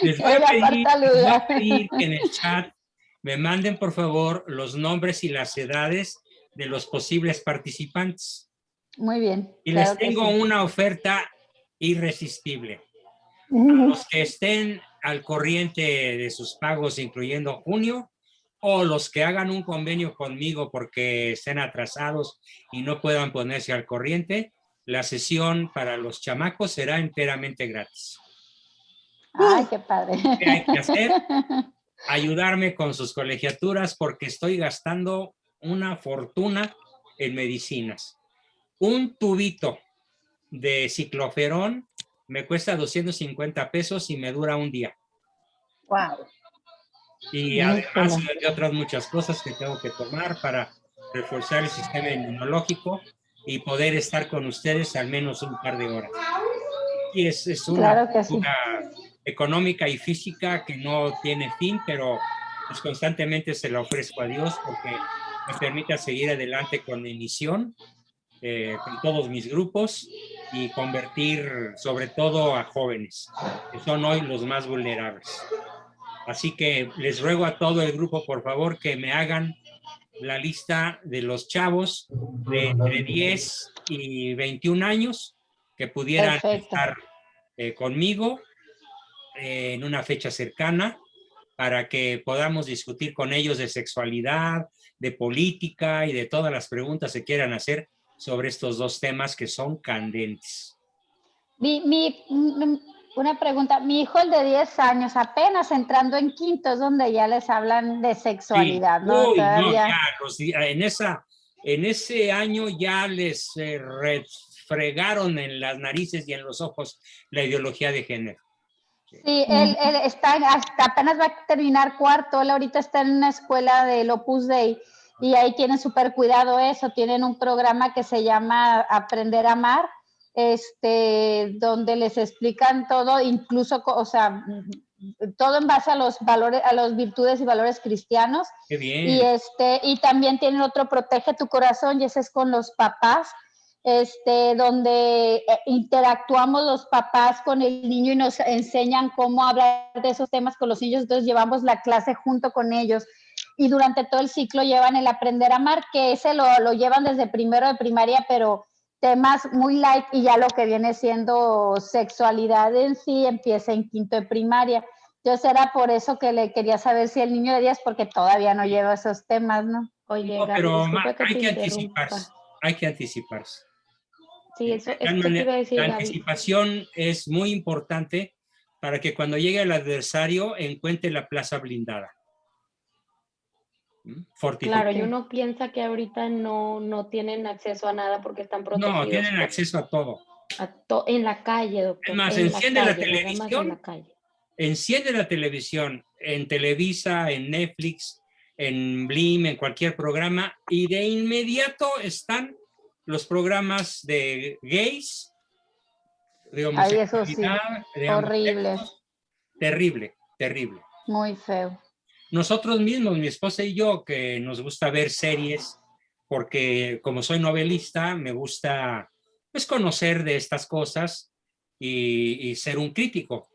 S1: Les voy a pedir que en el chat me manden, por favor, los nombres y las edades de los posibles participantes.
S6: Muy bien.
S1: Y les tengo una oferta irresistible. A los que estén al corriente de sus pagos, incluyendo junio, o los que hagan un convenio conmigo porque estén atrasados y no puedan ponerse al corriente, la sesión para los chamacos será enteramente gratis.
S6: ¡Ay, qué padre!
S1: ¿Qué hay que hacer? Ayudarme con sus colegiaturas porque estoy gastando una fortuna en medicinas. Un tubito de cicloferón me cuesta 250 pesos y me dura un día.
S6: ¡Wow!
S1: Y además de otras muchas cosas que tengo que tomar para reforzar el sistema inmunológico y poder estar con ustedes al menos un par de horas. Y es una fortuna económica y física que no tiene fin, pero pues constantemente se la ofrezco a Dios porque me permite seguir adelante con mi misión, con todos mis grupos y convertir sobre todo a jóvenes, que son hoy los más vulnerables. Así que les ruego a todo el grupo, por favor, que me hagan la lista de los chavos de entre 10 y 21 años que pudieran estar conmigo en una fecha cercana para que podamos discutir con ellos de sexualidad, de política y de todas las preguntas que quieran hacer sobre estos 2 temas que son candentes.
S15: Una pregunta. Mi hijo, el de 10 años, apenas entrando en quinto, es donde ya les hablan de sexualidad,
S1: Sí.
S15: ¿no?
S1: Uy, no,
S15: Todavía.
S1: ya, en ese año ya les refregaron en las narices y en los ojos la ideología de género.
S15: Sí, él está, hasta apenas va a terminar cuarto, él ahorita está en una escuela del Opus Dei y ahí tienen súper cuidado eso, tienen un programa que se llama Aprender a Amar, donde les explican todo, incluso, o sea, todo en base a los valores, a las virtudes y valores cristianos.
S1: Qué bien.
S15: Y también tienen otro Protege tu Corazón, y ese es con los papás, donde interactuamos los papás con el niño y nos enseñan cómo hablar de esos temas con los niños, entonces llevamos la clase junto con ellos y durante todo el ciclo llevan el Aprender a Amar, que ese lo llevan desde primero de primaria, pero temas muy light, y ya lo que viene siendo sexualidad en sí empieza en quinto de primaria. Entonces era por eso que le quería saber si el niño de 10, porque todavía no lleva esos temas, ¿no?
S14: Oye,
S1: No,
S14: Gaby,
S1: pero
S14: disculpa que
S1: hay
S14: te
S1: que
S14: interrumpa.
S1: anticiparse, hay que anticiparse.
S14: Sí, eso
S1: De
S14: es
S1: tal
S14: que te
S1: manera,
S14: iba a decir,
S1: la
S14: Gaby.
S1: anticipación es muy importante para que cuando llegue el adversario encuentre la plaza blindada. Fortificada.
S14: Claro, y uno piensa que ahorita no tienen acceso a nada porque están protegidos.
S1: No, tienen acceso a todo.
S14: En la calle, doctor.
S1: Es más,
S14: en
S1: enciende
S14: la
S1: la
S14: calle, nada más en
S1: televisión,
S14: la calle.
S1: enciende la televisión en Televisa, en Netflix, en Blim, en cualquier programa, y de inmediato están los programas de gays, de
S15: Ay, eso sí,
S1: homosexualidad, de
S15: horrible,
S1: homosexuales. Terrible, terrible.
S15: muy feo.
S1: Nosotros mismos, mi esposa y yo, que nos gusta ver series, porque como soy novelista, me gusta pues, conocer de estas cosas y ser un crítico,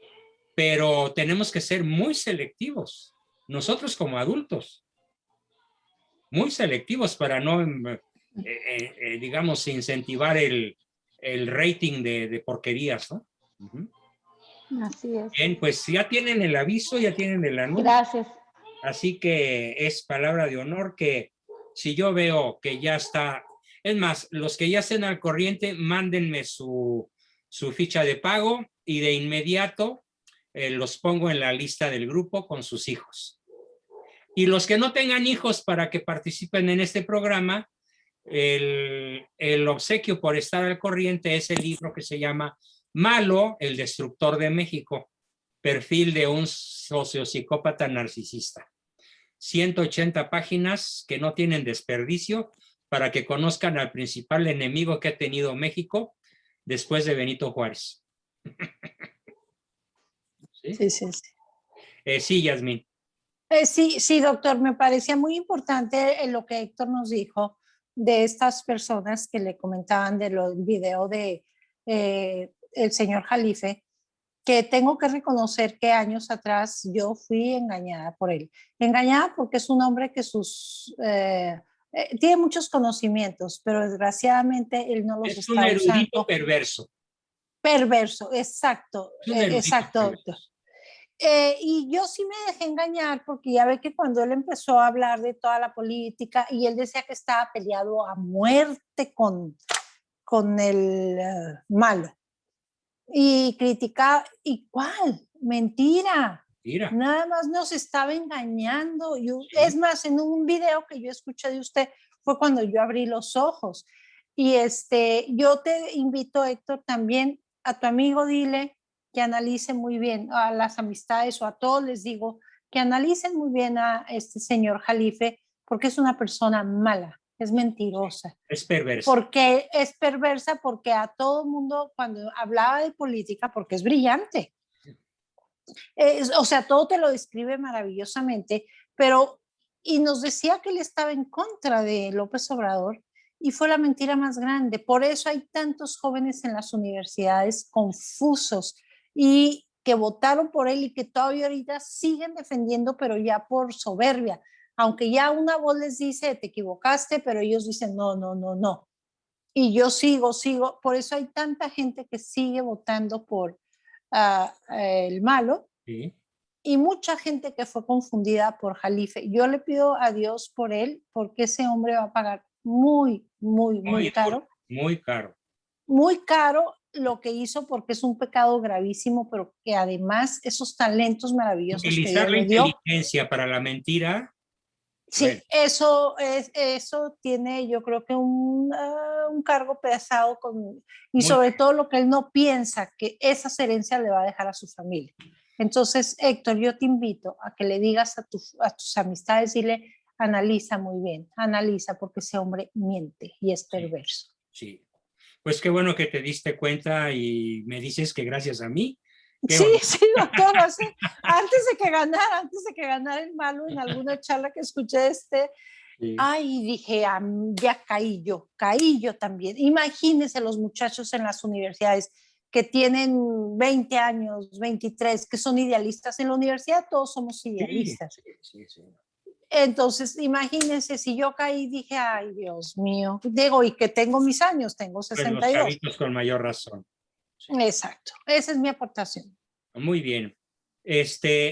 S1: pero tenemos que ser muy selectivos, nosotros como adultos, muy selectivos para no, digamos, incentivar el rating de porquerías, ¿no? Uh-huh.
S15: Así es.
S1: Bien, pues ya tienen el aviso, ya tienen el anuncio.
S15: Gracias.
S1: Así que es palabra de honor que si yo veo que ya está, es más, los que ya estén al corriente, mándenme su ficha de pago y de inmediato los pongo en la lista del grupo con sus hijos. Y los que no tengan hijos para que participen en este programa, el obsequio por estar al corriente es el libro que se llama Malo, el destructor de México, perfil de un sociopsicópata narcisista. 180 páginas que no tienen desperdicio para que conozcan al principal enemigo que ha tenido México después de Benito Juárez.
S8: Sí, sí, sí.
S1: Sí, Yasmín.
S8: Sí, doctor, me parecía muy importante lo que Héctor nos dijo de estas personas que le comentaban del video de el señor Jalife, que tengo que reconocer que años atrás yo fui engañada por él. Engañada porque es un hombre que tiene muchos conocimientos, pero desgraciadamente él no los está usando.
S1: Es un erudito perverso.
S8: Perverso, exacto, exacto,
S1: perverso.
S8: doctor. Y yo sí me dejé engañar porque ya ve que cuando él empezó a hablar de toda la política y él decía que estaba peleado a muerte con el malo y criticaba, ¿y cuál? Mentira.
S1: Mira.
S8: Nada más nos estaba engañando. Es más, en un video que yo escuché de usted fue cuando yo abrí los ojos. Y yo te invito, Héctor, también a tu amigo, dile que analice muy bien a las amistades o a todos les digo que analicen muy bien a este señor Jalife porque es una persona mala, es mentirosa.
S1: Es perversa.
S8: Porque es perversa porque a todo mundo cuando hablaba de política, porque es brillante, o sea, todo te lo describe maravillosamente, pero y nos decía que él estaba en contra de López Obrador y fue la mentira más grande. Por eso hay tantos jóvenes en las universidades confusos y que votaron por él y que todavía ahorita siguen defendiendo, pero ya por soberbia. Aunque ya una voz les dice, te equivocaste, pero ellos dicen, no, no, no, no. Y yo sigo. Por eso hay tanta gente que sigue votando por el malo.
S1: Sí.
S8: Y mucha gente que fue confundida por Jalife. Yo le pido a Dios por él, porque ese hombre va a pagar muy caro.
S1: Muy caro.
S8: Muy caro lo que hizo porque es un pecado gravísimo, pero que además esos talentos maravillosos que
S1: Utilizar
S8: Dios
S1: la
S8: le dio.
S1: inteligencia para la mentira.
S8: Sí,
S1: Bueno,
S8: eso tiene, yo creo que un cargo pesado y sobre todo lo que él no piensa que esa herencias le va a dejar a su familia. Entonces, Héctor, yo te invito a que le digas a tus amistades, dile, analiza muy bien, analiza porque ese hombre miente y es perverso.
S1: sí. Pues qué bueno que te diste cuenta y me dices que gracias a mí.
S8: Sí, sí, doctor, antes de que ganara el malo en alguna charla que escuché ay, dije, ya caí yo también. Imagínense los muchachos en las universidades que tienen 20 años, 23, que son idealistas. En la universidad todos somos idealistas.
S1: Sí.
S8: Entonces, imagínense, si yo caí, dije, ay, Dios mío, digo, y que tengo mis años, tengo
S1: Pues
S8: 62.
S1: los chavitos con mayor razón.
S8: Exacto, esa es mi aportación.
S1: Muy bien.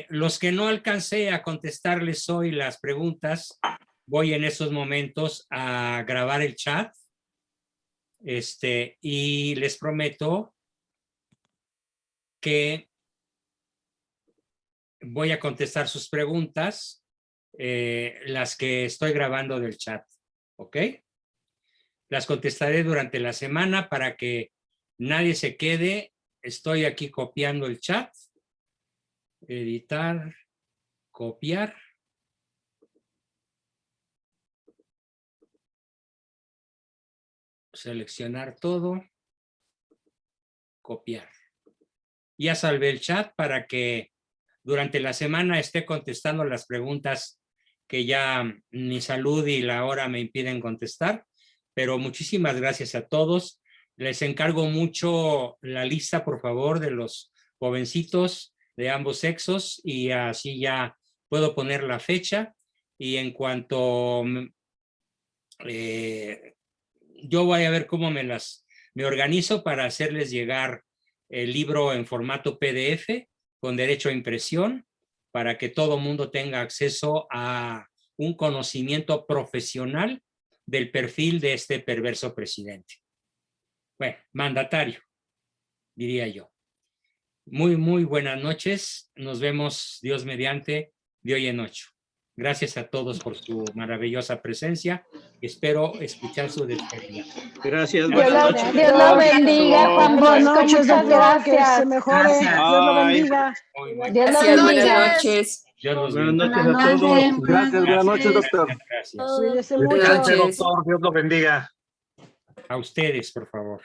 S1: Los que no alcancé a contestarles hoy las preguntas, voy en estos momentos a grabar el chat. Y les prometo que voy a contestar sus preguntas, las que estoy grabando del chat, ¿ok? Las contestaré durante la semana para que nadie se quede. Estoy aquí copiando el chat. Editar, copiar. Seleccionar todo. Copiar. Ya salvé el chat para que durante la semana esté contestando las preguntas que ya mi salud y la hora me impiden contestar. Pero muchísimas gracias a todos. Les encargo mucho la lista, por favor, de los jovencitos de ambos sexos y así ya puedo poner la fecha. Y en cuanto yo voy a ver cómo me organizo para hacerles llegar el libro en formato PDF con derecho a impresión para que todo mundo tenga acceso a un conocimiento profesional del perfil de este perverso presidente. Bueno, mandatario, diría yo. Muy, muy buenas noches. Nos vemos, Dios mediante, de hoy en 8. Gracias a todos por su maravillosa presencia. Espero escuchar su despedida.
S5: Gracias.
S15: Dios lo bendiga, Juan Bosco. Muchas gracias.
S2: Que se mejore. Dios lo bendiga.
S15: Dios lo
S16: Gracias, buenas
S15: bendiga.
S16: noches.
S1: Dios los
S5: Buenas
S1: bendiga.
S5: noches a todos.
S9: Gracias, buenas noches, doctor.
S1: Gracias.
S2: Cuídese
S16: Buenas
S2: mucho.
S16: noches.
S9: Doctor, Dios lo bendiga.
S1: A ustedes, por favor.